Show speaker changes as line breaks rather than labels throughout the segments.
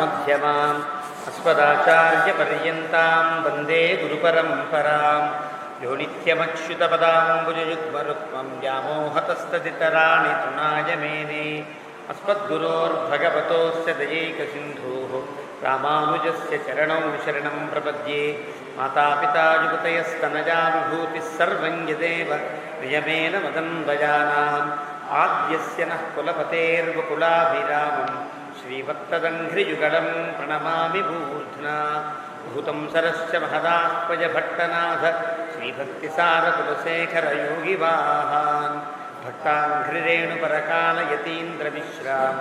नाथमध्यमाम् अस्मदाचार्यपर्यन्तां वन्दे गुरुपरम्परां यो नित्यमच्युतपदाम्बुजयुग्मरुक्मं व्यामोहतस्तदितराणि तृणाय मेने अस्मद्गुरोर्भगवतोऽस्य दयैकसिन्धोः रामानुजस्य चरणौ शरणं प्रपद्ये मातापिता युगतयस्तनया विभूतिः सर्वं यदेव नियमेन मदन्वयानाम् आद्यस्य नः कुलपतेर्वकुलाभिरामम् श्रीभक्तदङ्घ्रियुगलं प्रणमामि मूर्ध्ना भूतं सरस्य महदाह्वयभट्टनाथ श्रीभक्तिसारकुलशेखरयोगिवाहान् भक्ताङ्घ्रिरेणुपरकालयतीन्द्रमिश्रां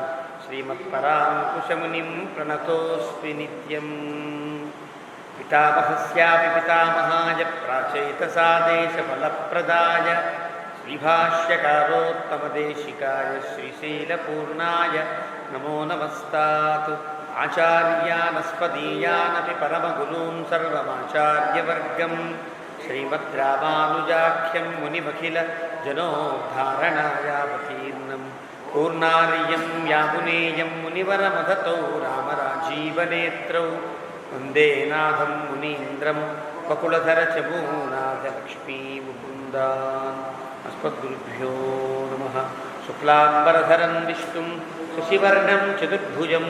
श्रीमत्पराङ्कुशमुनिं प्रणतोऽस्मि नित्यम् पितामहस्यापि पितामहाय प्राचैतसादेशफलप्रदाय श्रीभाष्यकारोत्तमदेशिकाय श्रीशैलपूर्णाय नमो नमस्तात् आचार्यानस्मदीयानपि परमगुरून् सर्वमाचार्यवर्गं श्रीमद्रामानुजाख्यं मुनिमखिलजनोद्धारणायावतीर्णं पूर्णार्यं यामुनेयं मुनिवरमदतौ रामराजीवनेत्रौ वन्दे नाथं मुनीन्द्रं वकुलधरचमूनाथलक्ष्मीमुकुन्दान् अस्मद्गुरुभ्यो नमः। शुक्लाम्बरधरं विष्णुं शशिवर्णं चतुर्भुजं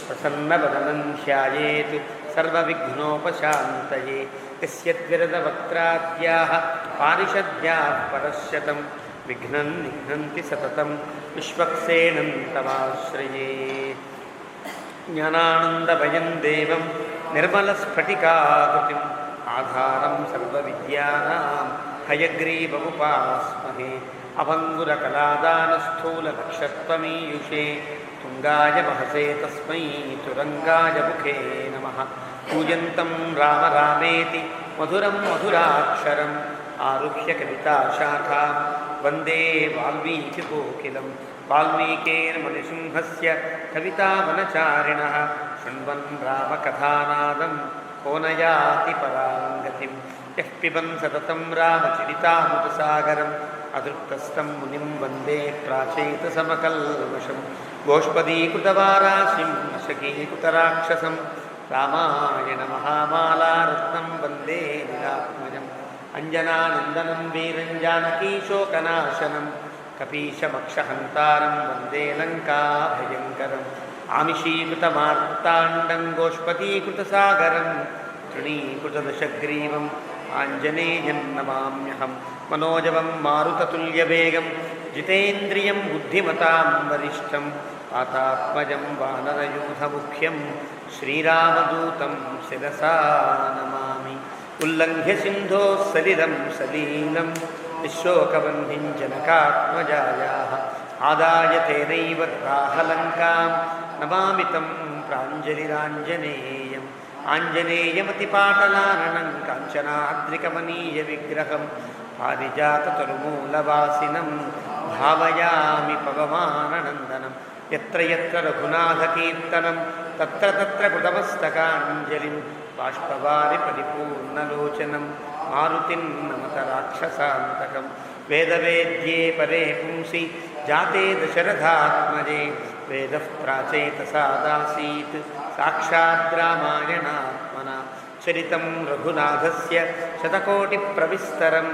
प्रसन्नवदनं ध्यायेत् सर्वविघ्नोपशान्तये यस्यद्विरदवक्त्राद्याः पारिषद्याः परश्यतं विघ्नं निघ्नन्ति सततं विश्वक्सेनं तमाश्रये। ज्ञानानन्दमयं देवं निर्मलस्फटिकाकृतिम् आधारं सर्वविद्यानां हयग्रीवमुपास्महे अभङ्गुरकलादानस्थूललक्षत्वमीयुषे तुङ्गाय महसे तस्मै तुरङ्गाय मुखे नमः। पूजन्तं राम रामेति मधुरं मधुराक्षरम् आरुह्य कविताशाखां वन्दे वाल्मीकिकोकिलं वाल्मीकेर्मणिसिंहस्य कवितावनचारिणः शृण्वन् रामकथानादं को न याति परां गतिम्। यः पिबन् सततं रामचरितामृतसागरम् अदृप्तस्तं मुनिं वन्दे प्राचैतसमकल्मषं गोष्पदीकृतवाराशिं शकीकृतराक्षसं रामायणमहामालारत्नं वन्दे लीलात्मजम् अञ्जनानन्दनं वीरं जानकीशोकनाशनं कपीशमक्षहन्तारं वन्दे लङ्काभयङ्करम् आमिषीकृतमार्ताण्डं गोष्पदीकृतसागरं तृणीकृतदशग्रीवम् आञ्जनेयं नमाम्यहं मनोजवं मारुततुल्यवेगं जितेन्द्रियं बुद्धिमतां वरिष्ठं वातात्मजं वानरयूथमुख्यं श्रीरामदूतं शिरसा नमामि। उल्लङ्घ्य सिन्धोः सलिलं सलीलं निःशोकवह्निं जनकात्मजायाः आदाय तेनैव राहलङ्कां नमामि तं प्राञ्जलिराञ्जनेयम्। आञ्जनेयमतिपाटलाननं काञ्चनाद्रिकमनीयविग्रहं पारिजाततरुमूलवासिनं भावयामि पवमाननन्दनं। यत्र यत्र रघुनाथकीर्तनं तत्र तत्र कृतमस्तकाञ्जलिं बाष्पवारि परिपूर्णलोचनं मारुतिं नमत राक्षसान्तकं। वेदवेद्ये परे पुंसि जाते दशरथात्मजे वेदः प्राचैतसादासीत् साक्षात् रामायणात्मना चरितं रघुनाथस्य शतकोटिप्रविस्तरम्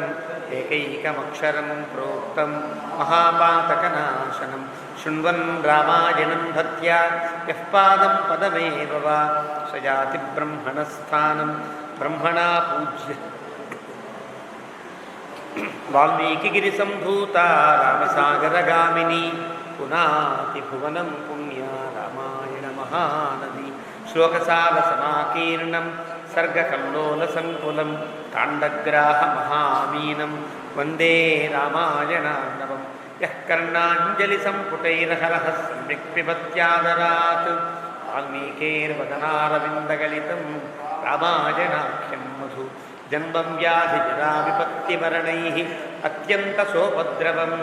एकैकमक्षरं प्रोक्तं महापातकनाशनं। शृण्वन् रामायणं भक्त्या यः पादं पदमेव वा स याति ब्रह्मणस्थानं ब्रह्मणा पूज्य। वाल्मीकिगिरिसम्भूता रामसागरगामिनी पुनातिभुवनं पुण्या रामायणमहानदी। श्लोकसारसमाकीर्णं सर्गकल्लोलसङ्कुलं काण्डग्राहमहामीनं वन्दे रामायणार्णवम्। यः कर्णाञ्जलिसम्पुटैरहरः सम्यक् पिबत्यादरात् वाल्मीकेर्वदनारविन्दगलितं रामायणाख्यं मधु। जन्मं व्याधिजराविपत्तिमरणैः अत्यन्तसोपद्रवं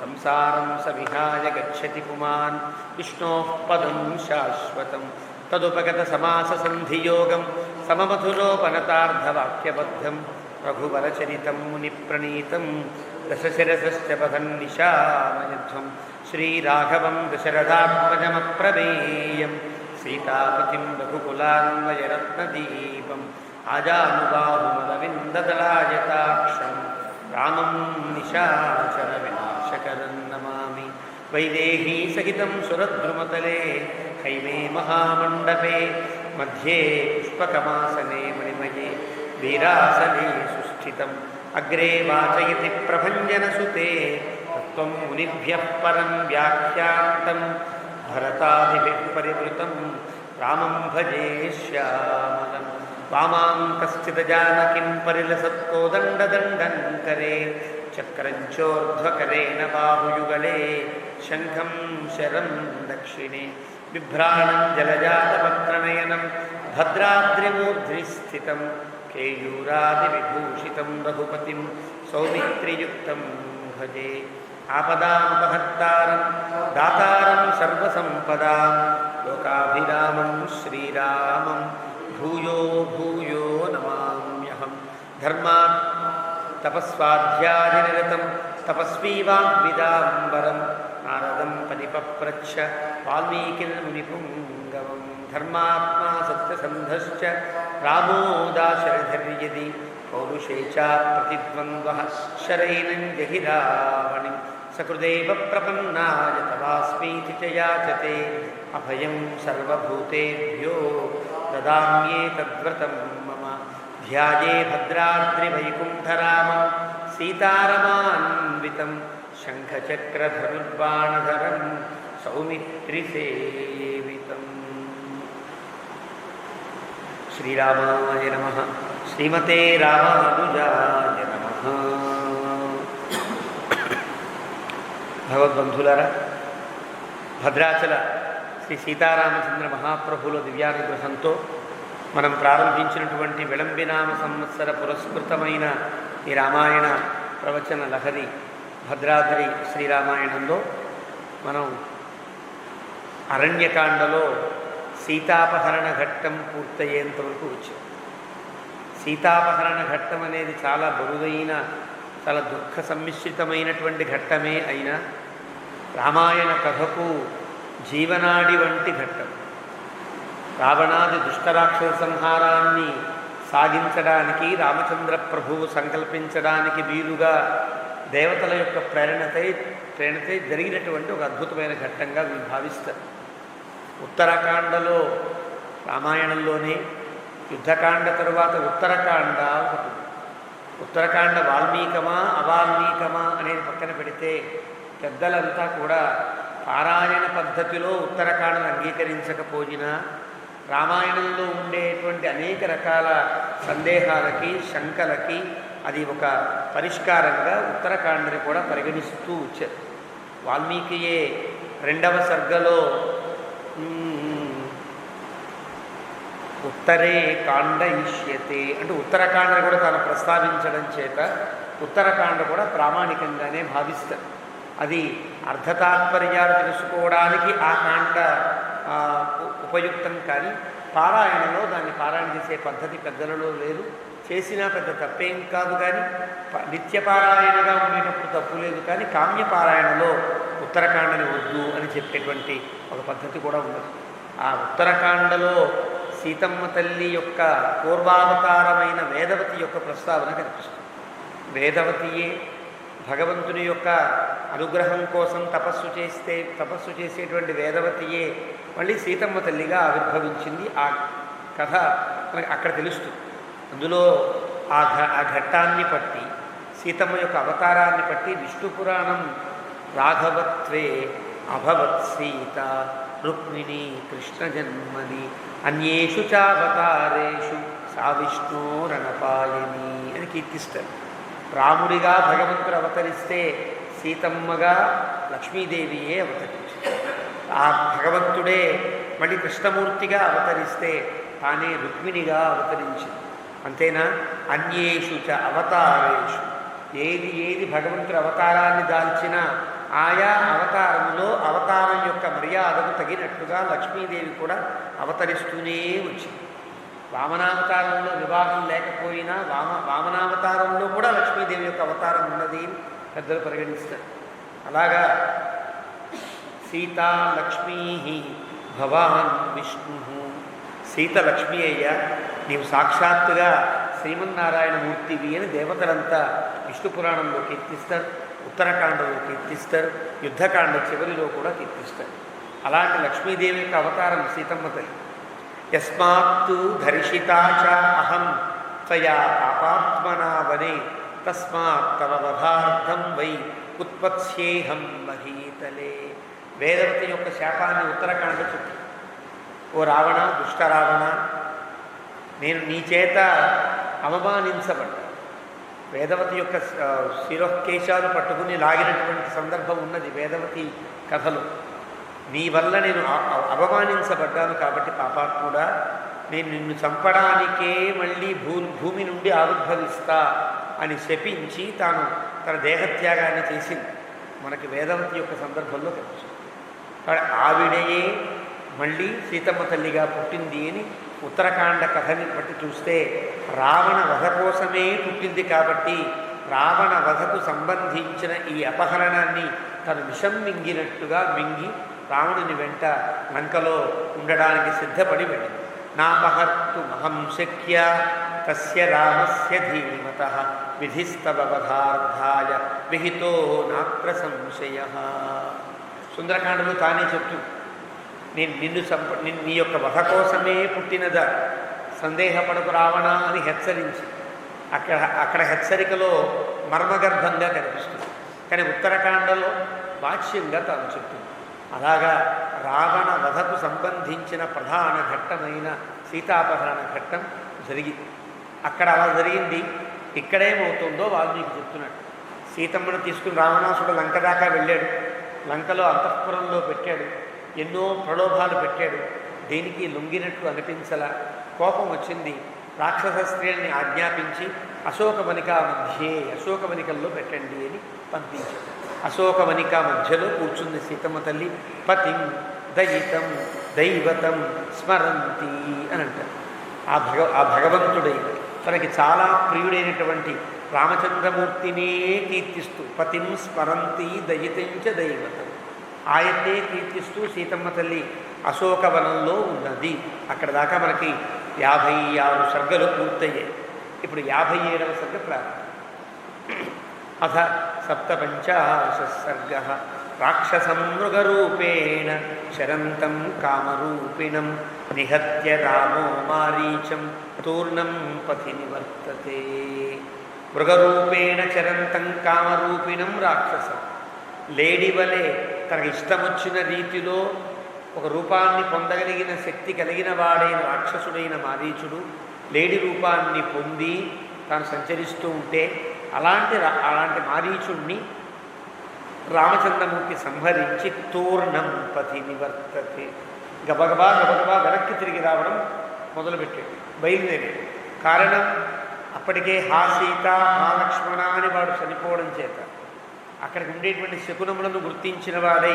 संसारं स विहाय गच्छति पुमान् विष्णोः पदं शाश्वतं। तदुपगतसमाससन्धियोगं सममधुरोपनतार्धवाक्यबद्धं रघुवरचरितं मुनिप्रणीतं दशशिरसश्च पथन्निशामयध्वं। श्रीराघवं दशरथात्मजमप्रमेयं సీతాపతిం రఘుకులాన్వయరత్నదీపం ఆజానుబాహుమరవిందదళాయతాక్షం రామం నిశాచర వినాశకరం నమామి. వైదేహీ సహితం సురద్రుమతలే హైమే మహామండపే మధ్యే పుష్పకమాసనే మణిమయే వీరాసనే సుస్థితం అగ్రే వాచయతి ప్రభంజనసుతే తత్వం మునిభ్యః పరం వ్యాఖ్యాంతం భరతాదిభిః పరివృతం రామం భజే శ్యామలం. వామాంకస్థితజానకిం పరిలసత్కోదండదండంకరే చక్రంచోర్ధ్వకరేణ బాహుయుగళే శంఖం శరం దక్షిణే బిభ్రాణం జలజాతపత్రనయనం భద్రాద్రిమూర్ధ్ని స్థితం కేయూరాదివిభూషితం రఘుపతిం సౌమిత్రియుక్తం భజే. ఆపదామపహర్తారం దాతారం సర్వసంపదాం లోకాభిరామం శ్రీరామం భూయో భూయో నమామ్యహం. ధర్మాత్ తపస్వాధ్యాయనిరతం తపస్వీ వాగ్విదాంబరం నారదం పనిపప్రచ్ఛ వాల్మీకిర్మునిపుంగవం. ధర్మాత్మా సత్యసంధశ్చ రామో దాశరథర్యది పౌరుషే చ ప్రతిద్వంద్వః శరైనం జహి రావణిం. సకృదేవ ప్రపన్నాయ తవాస్మీతి చ యాచతే అభయం సర్వభూతేభ్యో దదామ్యేతద్వ్రతం మమ. ధ్యాయే భద్రాద్రివైకుంఠరామం సీతారమాన్వితం శంఖచక్రధనుర్బాణధరం సౌమిత్రిసేవితం. శ్రీరామాయ నమః. శ్రీమతే రామానుజాయ నమః. భగవద్బంధులారా, భద్రాచల శ్రీ సీతారామచంద్ర మహాప్రభుల దివ్యానుగ్రహంతో మనం ప్రారంభించినటువంటి విళంబినామ సంవత్సర పురస్కృతమైన ఈ రామాయణ ప్రవచన లహరి భద్రాద్రి శ్రీరామాయణంలో మనం అరణ్యకాండలో సీతాపహరణ ఘట్టం పూర్తయ్యేంతవరకు వచ్చాం. సీతాపహరణ ఘట్టం అనేది చాలా బరువైన, చాలా దుఃఖ సమ్మిశ్రితమైనటువంటి ఘట్టమే అయినా రామాయణ కథకు జీవనాడి వంటి ఘట్టం. రావణాది దుష్టరాక్షస సంహారాన్ని సాగించడానికి రామచంద్ర ప్రభువు సంకల్పించడానికి వీలుగా దేవతల యొక్క ప్రేరణతే జరిగినటువంటి ఒక అద్భుతమైన ఘట్టంగా వీళ్ళు భావిస్తారు. ఉత్తరాఖండలో రామాయణంలోనే యుద్ధకాండ తరువాత ఉత్తరకాండ ఒకటి. ఉత్తరకాండ వాల్మీకమా అవాల్మీకమా అనేది పక్కన పెడితే పెద్దలంతా కూడా పారాయణ పద్ధతిలో ఉత్తరకాండను అంగీకరించకపోయినా రామాయణంలో ఉండేటువంటి అనేక రకాల సందేహాలకి శంకలకి అది ఒక పరిష్కారంగా ఉత్తరకాండని కూడా పరిగణిస్తూ వచ్చారు. వాల్మీకియే 2వ సర్గలో ఉత్తరే కాండ ఇష్యతే అంటే ఉత్తరకాండని కూడా తాను ప్రస్తావించడం చేత ఉత్తరకాండ కూడా ప్రామాణికంగానే భావిస్తారు. అది అర్థతాత్పర్యాలు తెలుసుకోవడానికి ఆ కాండ ఉపయుక్తం, కానీ పారాయణలో దాన్ని పారాయణ చేసే పద్ధతి పెద్దలలో లేదు. చేసినా పెద్ద తప్పేం కాదు, కానీ నిత్యపారాయణగా ఉండేటప్పుడు తప్పు లేదు. కానీ కామ్యపారాయణలో ఉత్తరకాండని వద్దు అని చెప్పేటువంటి ఒక పద్ధతి కూడా ఉన్నది. ఆ ఉత్తరకాండలో సీతమ్మ తల్లి యొక్క పూర్వావతారమైన వేదవతి యొక్క ప్రస్తావన కనిపిస్తుంది. వేదవతియే భగవంతుని యొక్క అనుగ్రహం కోసం తపస్సు చేసేటువంటి వేదవతియే మళ్ళీ సీతమ్మ తల్లిగా ఆవిర్భవించింది. ఆ కథ మనకి అక్కడ తెలుస్తుంది. అందులో ఆ ఘట్టాన్ని బట్టి సీతమ్మ యొక్క అవతారాన్ని బట్టి విష్ణు పురాణం రాఘవత్వే అభవత్ సీత రుక్మిణి కృష్ణ జన్మని అన్యేషు చావతారేషు సా విష్ణోరణపాయని అని కీర్తిస్తారు. రాముడిగా భగవంతుడు అవతరిస్తే సీతమ్మగా లక్ష్మీదేవియే అవతరించింది. ఆ భగవంతుడే మళ్ళీ కృష్ణమూర్తిగా అవతరిస్తే తానే రుక్మిణిగా అవతరించింది. అంతేనా, అన్యేషు చ అవతారేషు, ఏది భగవంతుడు అవతారాన్ని దాల్చినా ఆయా అవతారంలో అవతారం యొక్క మర్యాదకు తగినట్టుగా లక్ష్మీదేవి కూడా అవతరిస్తూనే వచ్చింది. వామనావతారంలో వివాహం లేకపోయినా వామనావతారంలో కూడా లక్ష్మీదేవి యొక్క అవతారం ఉన్నది పెద్దలు పరిగణిస్తారు. అలాగా సీతా లక్ష్మీ భవాన్ విష్ణు. సీత లక్ష్మీ అయ్యా, నీవు సాక్షాత్తుగా శ్రీమన్నారాయణమూర్తివి అని దేవతలంతా విష్ణు పురాణంలో కీర్తిస్తారు, ఉత్తరాఖండలో కీర్తిస్తారు, యుద్ధకాండ చివరిలో కూడా కీర్తిస్తారు. అలాంటి లక్ష్మీదేవి యొక్క అవతారం సీతమ్మ తల్లి. యస్మాత్తు ధర్షితా చ అహం త్వయా పాపాత్మనా వనే తస్మాత్ తవ వధార్థం వై ఉత్పత్స్యేహం మహీతలే. వేదవతి యొక్క శాపాన్ని ఉత్తరాఖండ చుట్టూ, ఓ రావణ, దుష్ట రావణ, నేను నీ చేత అవమానించబడ్డా. వేదవతి యొక్క శిరోకేశాలు పట్టుకుని లాగినటువంటి సందర్భం ఉన్నది వేదవతి కథలో. నీ వల్ల నేను అవమానించబడ్డాను కాబట్టి పాపాత్ముడా, నేను నిన్ను చంపడానికే మళ్ళీ భూమి నుండి ఆవిర్భవిస్తా అని శపించి తాను తన దేహత్యాగాన్ని చేసింది. మనకి వేదవతి యొక్క సందర్భంలో తెలుసు. ఆవిడయే మళ్ళీ సీతమ్మ తల్లిగా పుట్టింది అని ఉత్తరాఖండ కథని బట్టి చూస్తే రావణ వధ కోసమే పుట్టింది కాబట్టి రావణ వధకు సంబంధించిన ఈ అపహరణాన్ని తను విషం మింగినట్టుగా మింగి రావణుని వెంట లంకలో ఉండడానికి సిద్ధపడి వెళ్ళింది. నాపహర్తు మహం శక్య తస్య రామస్య ధీమతః విధిస్తవ వధార్థాయ విహితో నాత్ర సంశయః. సుందరకాండలో తానే చెప్తూ, నేను నీ యొక్క వధ కోసమే పుట్టినదా, సందేహపడకు రావణ అని హెచ్చరించి అక్కడ హెచ్చరికలో మర్మగర్భంగా కనిపిస్తుంది. కానీ ఉత్తరాఖండలో భాష్యంగా తాను చెప్తుంది. అలాగా రావణ వధకు సంబంధించిన ప్రధాన ఘట్టమైన సీతాపహరణ ఘట్టం జరిగింది. అక్కడ అలా జరిగింది. ఇక్కడేమవుతుందో వాల్మీకి చెప్తున్నాడు. సీతమ్మను తీసుకుని రావణాసుడు లంక దాకా వెళ్ళాడు. లంకలో అంతఃపురంలో పెట్టాడు. ఎన్నో ప్రలోభాలు పెట్టాడు. దేనికి లొంగినట్లు అనిపించలా. కోపం వచ్చింది. రాక్షస స్త్రీల్ని ఆజ్ఞాపించి అశోకవనికల్లో పెట్టండి అని పంపించాడు. అశోకవనిక మధ్యలో కూర్చుంది సీతమ్మ తల్లి. పతిం దయితం దైవతం స్మరంతి అని అంటారు. ఆ భగవంతుడై తనకి చాలా ప్రియుడైనటువంటి రామచంద్రమూర్తినే కీర్తిస్తూ పతిం స్మరంతి దయితంచ దైవతం, ఆయన్నే కీర్తిస్తూ సీతమ్మ తల్లి అశోకవనంలో ఉన్నది. అక్కడ దాకా మనకి 56 సర్గలు పూర్తయ్యాయి. ఇప్పుడు 57వ సర్గ ప్రారంభం. అథ సప్తపంచాశ సర్గ. రాక్షసం మృగరూపేణ శరంతం కామరూపిణం నిహత్య రామో మారీచం తూర్ణం పథి నివర్తతే. మృగరూపేణ చరంతం కామరూపిణం రాక్షసం. లేడివలే తనకు ఇష్టమొచ్చిన రీతిలో ఒక రూపాన్ని పొందగలిగిన శక్తి కలిగిన వాడైన రాక్షసుడైన మారీచుడు లేడి రూపాన్ని పొంది తాను సంచరిస్తూ ఉంటే అలాంటి మారీచుణ్ణి రామచంద్రమూర్తి సంహరించి తూర్ణం పథి నివర్తతే. గబగబా వెనక్కి తిరిగి రావడం మొదలుపెట్టాడు, బయలుదేరాడు. కారణం అప్పటికే హా సీత హా లక్ష్మణ అని వాడు చనిపోవడం చేత అక్కడికి ఉండేటువంటి శకునములను గుర్తించిన వాడై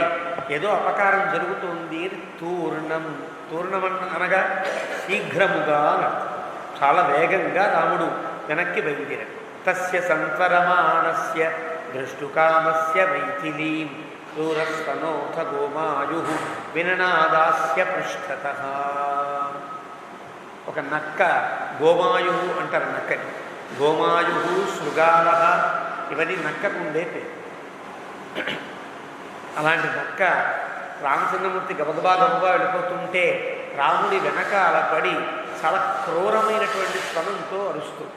ఏదో అపకారం జరుగుతుంది అని తూర్ణం అనగా శీఘ్రముగా అర్థం. చాలా వేగంగా రాముడు వెనక్కి బయలుదేరాడు. తస్య సంత్వరమాణస్య ద్రష్టుకామస్య మైథిలీం దూరస్తనోథ గోమాయు విననాదాస్య పృష్ఠతః. ఒక నక్క, గోమాయు అంటారు నక్కని. గోమాయు, శృగాల ఇవన్నీ నక్కకు ఉండే పేరు. అలాంటి నక్క రామచంద్రమూర్తి గబగబా వెళ్ళిపోతుంటే రాముడి వెనకాల పడి చాలా క్రూరమైనటువంటి స్వరంతో అరుస్తుంది.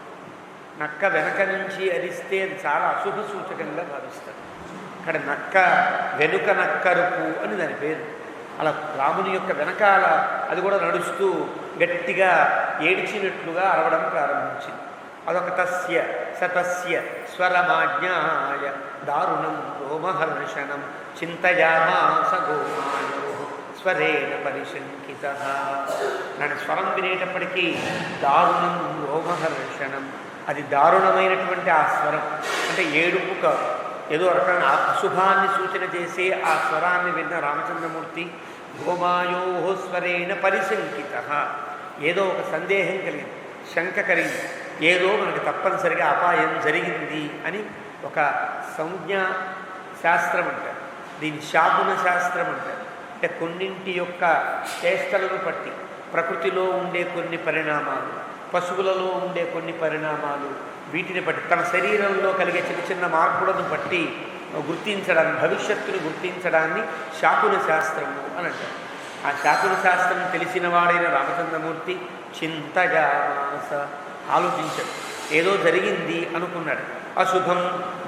నక్క వెనక నుంచి అరిస్తే అది చాలా అశుభ సూచకంగా భావిస్తారు. అక్కడ నక్క వెనుక నక్కరుపు అని దాని పేరు. అలా రాముని యొక్క వెనకాల అది కూడా నడుస్తూ గట్టిగా ఏడ్చినట్లుగా అరవడం ప్రారంభించింది. అదొక తస్య స్వరమాజ్ఞాయ దారుణం రోమహర్షణం చింతయామాస గోమాయో స్వరేణ పరిశంకిత. నన్ను స్వరం వినేటప్పటికీ దారుణం రోమహర్షణం, అది దారుణమైనటువంటి ఆ స్వరం అంటే ఏడుపు కాదు, ఏదో రకమైన అశుభాన్ని సూచన చేసే ఆ స్వరాన్ని విన్న రామచంద్రమూర్తి గోమాయో స్వరేణ పరిశంకిత, ఏదో ఒక సందేహం కలిగింది, శంక కలిగింది, ఏదో మనకి తప్పనిసరిగా అపాయం జరిగింది అని ఒక సంజ్ఞా శాస్త్రం అంటారు. దీన్ని శాకున శాస్త్రం అంటారు. అంటే కొన్నింటి యొక్క చేష్టలను బట్టి ప్రకృతిలో ఉండే కొన్ని పరిణామాలు, పశువులలో ఉండే కొన్ని పరిణామాలు, వీటిని బట్టి తన శరీరంలో కలిగే చిన్న చిన్న మార్పులను బట్టి గుర్తించడాన్ని, భవిష్యత్తును గుర్తించడాన్ని శాకున శాస్త్రము అని అంటారు. ఆ శాకున శాస్త్రం తెలిసిన వాడైన రామచంద్రమూర్తి చింతయామాస, ఆలోచించాడు. ఏదో జరిగింది అనుకున్నాడు. అశుభం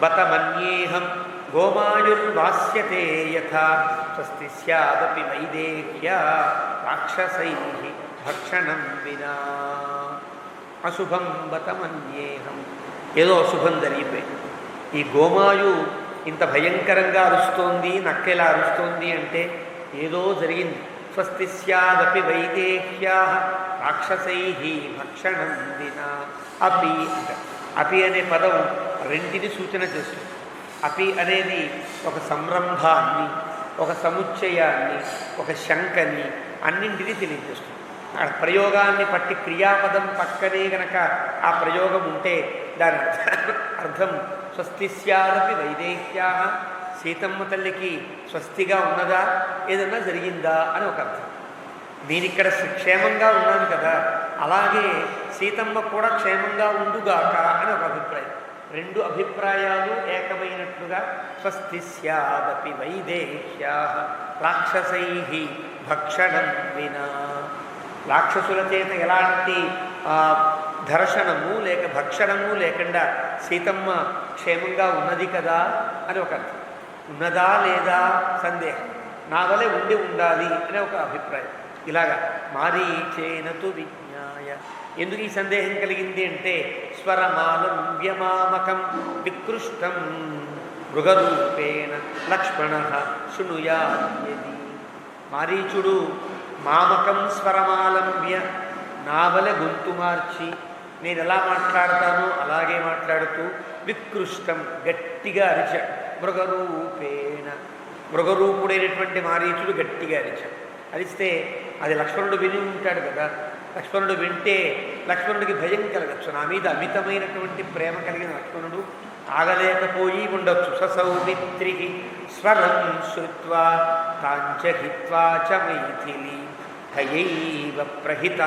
బత మన్యేహం గోమాయుర్వాస్యతే యథా స్వస్తి స్యాదపి వైదేహ్య రాక్షసై భక్షణం వినా. అశుభం బత మన్యేహం, ఏదో అశుభం జరిగిపోయింది. ఈ గోమాయు ఇంత భయంకరంగా అరుస్తోంది, నక్కెలా అరుస్తోంది అంటే ఏదో జరిగింది. స్వస్తి స్యాదపి వైదేహ్యా రాక్షసై భక్షణం వినా. అపి అంట, అపి అనే పదం రెంటిని సూచన చేస్తుంది. అపి అనేది ఒక సంరంభాన్ని, ఒక సముచ్చయాన్ని, ఒక శంకని, అన్నింటినీ తెలియజేస్తుంది. ఆ ప్రయోగాన్ని పట్టి క్రియాపదం పక్కనే గనక ఆ ప్రయోగం ఉంటే దాని అర్థం స్వస్తి స్యాదపి వైదేహ్యా, సీతమ్మ తల్లికి స్వస్తిగా ఉన్నదా, ఏదన్నా జరిగిందా అని ఒక అర్థం. నేనిక్కడ క్షేమంగా ఉన్నాను కదా, అలాగే సీతమ్మ కూడా క్షేమంగా ఉండుగాక అని ఒక అభిప్రాయం. రెండు అభిప్రాయాలు ఏకమైనట్లుగా స్వస్తి స్యాదపి వైదేహ్యా రాక్షసై భక్షణం వినా. రాక్షసుల చేత ఎలాంటి దర్శనము లేక భక్షణము లేకుండా సీతమ్మ క్షేమంగా ఉన్నది కదా అని ఒక అర్థం. ఉన్నదా లేదా సందేహం, నా వలె ఉండి ఉండాలి అనే ఒక అభిప్రాయం. ఇలాగా మారీచేనతు విజ్ఞాయ. ఎందుకు ఈ సందేహం కలిగింది అంటే స్వరమాలం వ్యమామకం వికృష్టం మృగరూపేణ లక్ష్మణ శృణుయాది. మారీచుడు మామకం స్వరమాలంబ్య, నా వలె గొంతు మార్చి నేను ఎలా మాట్లాడతానో అలాగే మాట్లాడుతూ వికృష్టం గట్టిగా అరిచాడు. మృగరూపేణ, మృగరూపుడైనటువంటి మారీచుడు గట్టిగా అరిచాడు. అరిస్తే అది లక్ష్మణుడు విని ఉంటాడు కదా. లక్ష్మణుడు వింటే లక్ష్మణుడికి భయం కలగచ్చు. నా మీద అమితమైనటువంటి ప్రేమ కలిగిన లక్ష్మణుడు ఆగలేకపోయి ఉండొచ్చు. ససౌమిత్రి స్వరం శ్రుత్వా తాంచ హిత్వా చ మైథిలి హయైవ ప్రహిత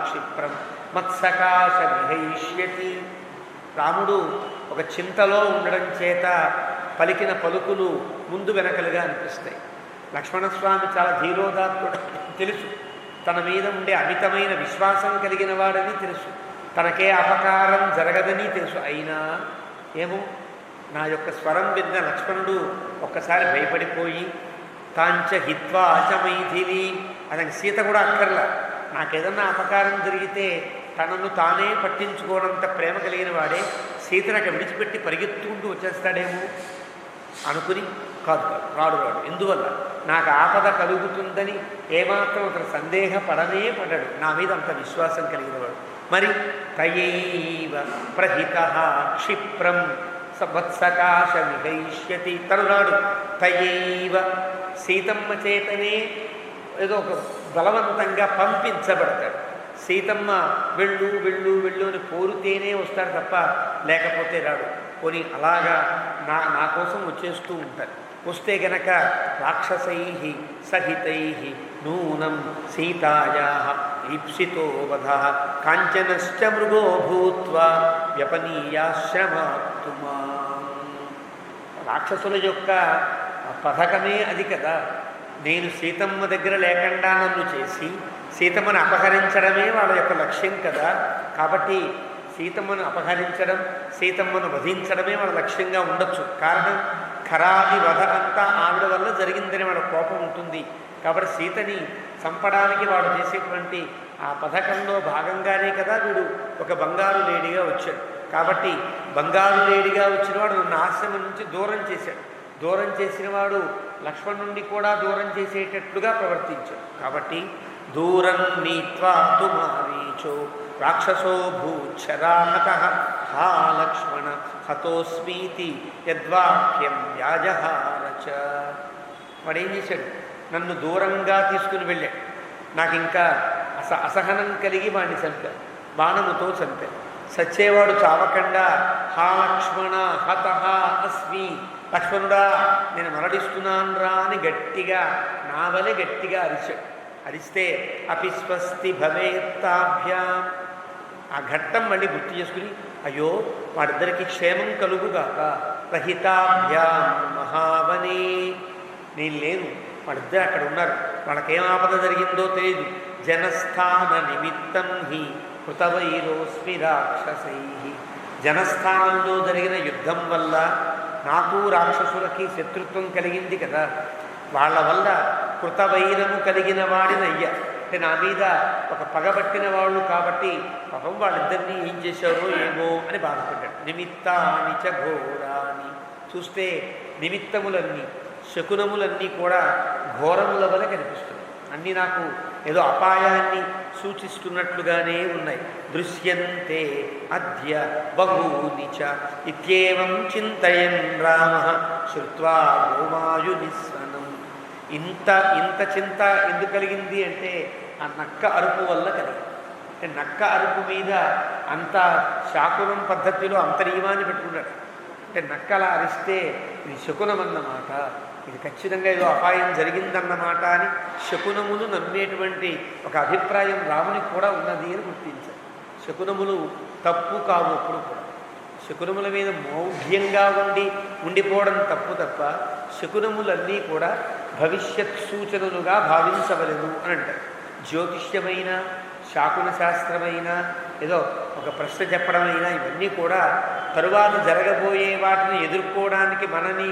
క్షిప్రం మత్సకాశ విహైష్యతి. రాముడు ఒక చింతలో ఉండడం చేత పలికిన పలుకులు ముందు వెనకలుగా అనిపిస్తాయి. లక్ష్మణస్వామి చాలా ధీరోదాత్తుడు తెలుసు. తన మీద ఉండే అమితమైన విశ్వాసం కలిగిన వాడని తెలుసు. తనకే అపకారం జరగదని తెలుసు. అయినా ఏమో నా యొక్క స్వరం విన్న లక్ష్మణుడు ఒక్కసారి భయపడిపోయి తాంచ హిత్వా ఆచమైథిలి, అతనికి సీత కూడా అక్కర్లా, నాకేదన్నా అపకారం జరిగితే తనను తానే పట్టించుకోనంత ప్రేమ కలిగిన వాడే సీతనక విడిచిపెట్టి పరిగెత్తుకుంటూ వచ్చేస్తాడేమో అనుకుని రాడు. ఎందువల్ల నాకు ఆపద కలుగుతుందని ఏమాత్రం అతను సందేహపడనే పడ్డాడు. నా మీద అంత విశ్వాసం కలిగినవాడు. మరి తయైవ ప్రహిత క్షిప్రం వత్సకాశ విహైష్యతి. తరునాడు తయైవ, సీతమ్మ చేతనే ఏదో ఒక బలవంతంగా పంపించబడతాడు. సీతమ్మ వెళ్ళు వెళ్ళు వెళ్ళు అని కోరితేనే వస్తాడు తప్ప లేకపోతే రాడు. కొని అలాగా నా కోసం వచ్చేస్తూ ఉంటారు. వస్తే గనక రాక్షసై సహితై నూనం సీతాయా ఈప్సితో వధ కాంచనశ్చ మృగో భూత్వా వ్యపనీయాశ్రమాత్తుమా. రాక్షసుల యొక్క పథకమే అది కదా. నేను సీతమ్మ దగ్గర లేకుండా నన్ను చేసి సీతమ్మను అపహరించడమే వాళ్ళ యొక్క లక్ష్యం కదా. కాబట్టి సీతమ్మను అపహరించడం, సీతమ్మను వధించడమే వాళ్ళ లక్ష్యంగా ఉండొచ్చు. కారణం ఖరాది వధ అంతా ఆవిడ వల్ల జరిగిందని వాళ్ళ కోపం ఉంటుంది. కాబట్టి సీతని చంపడానికి వాడు చేసేటువంటి ఆ పథకంలో భాగంగానే కదా వీడు ఒక బంగారు లేడిగా వచ్చాడు. కాబట్టి బంగారు లేడిగా వచ్చినవాడు నన్ను ఆశ్రమం నుంచి దూరం చేశాడు. దూరం చేసినవాడు లక్ష్మణుడిని కూడా దూరం చేసేటట్లుగా ప్రవర్తించాడు. కాబట్టి దూరం నీత్వా తుమారీచో రాక్షసో భూచ్చరాహత హా లక్ష్మణ హతోస్మీతి యద్వాక్యం వ్యాజహారచ. వాడేం చేశాడు? నన్ను దూరంగా తీసుకుని వెళ్ళాడు. నాకు ఇంకా అసహనం కలిగి వాడిని చంపాను, బాణముతో చంపాను. సచ్చేవాడు చావకుండా హా లక్ష్మణ హతహ అస్మి, లక్ష్మణుడా నేను మరణిస్తున్నాను రా అని గట్టిగా నావలే గట్టిగా అరిచాడు. అరిస్తే అపిస్వస్తి భవేత్తాభ్యాం, ఆ ఘట్టం మళ్ళీ గుర్తు చేసుకుని అయ్యో వాడిద్దరికి క్షేమం కలుగుగాక, రహితాభ్యాం మహావనే, నేను లేను వాళ్ళిద్దరు అక్కడ ఉన్నారు, వాళ్ళకేం ఆపద జరిగిందో తెలియదు. జనస్థాన నిమిత్తం హి కృతవైరోస్మి రాక్షసై, జనస్థానంలో జరిగిన యుద్ధం వల్ల నాకు రాక్షసులకి శత్రుత్వం కలిగింది కదా, వాళ్ళ వల్ల కృతవైరము కలిగిన వాడినయ్యా, అంటే నా మీద ఒక పగబట్టిన వాళ్ళు కాబట్టి పాపం వాళ్ళిద్దరినీ ఏం చేశారో ఏమో అని బాధపడ్డాడు. నిమిత్తాని చ ఘోరాని, చూస్తే నిమిత్తములన్నీ శకునములన్నీ కూడా ఘోరముల వల్ల కనిపిస్తున్నాయి, అన్నీ నాకు ఏదో అపాయాన్ని సూచిస్తున్నట్లుగానే ఉన్నాయి. దృశ్యంతే అద్య బహూని చ ఇత్యేవం చింతయన్ రామ శ్రుత్వా గోమాయునిస్వనం. ఇంత చింత ఎందుకు కలిగింది అంటే ఆ నక్క అరుపు వల్ల కలిగింది. అంటే నక్క అరుపు మీద అంత శాకునం పద్ధతిలో అంత నియమాన్ని పెట్టుకున్నాడు. అంటే నక్క అలా అరిస్తే ఇది శకునం అన్నమాట, ఇది ఖచ్చితంగా ఏదో అపాయం జరిగిందన్నమాట అని శకునములు నమ్మేటువంటి ఒక అభిప్రాయం రామునికి కూడా ఉన్నది అని గుర్తించారు. శకునములు తప్పు కావు, ఎప్పుడు కూడా శకునముల మీద మౌఢ్యంగా ఉండిపోవడం తప్పు తప్ప శకునములన్నీ కూడా భవిష్యత్ సూచనలుగా భావించవలెను అని అంటారు. జ్యోతిష్యమైన శాకున శాస్త్రమైన ఏదో ఒక ప్రశ్న చెప్పడమైనా ఇవన్నీ కూడా తరువాత జరగబోయే వాటిని ఎదుర్కోవడానికి మనని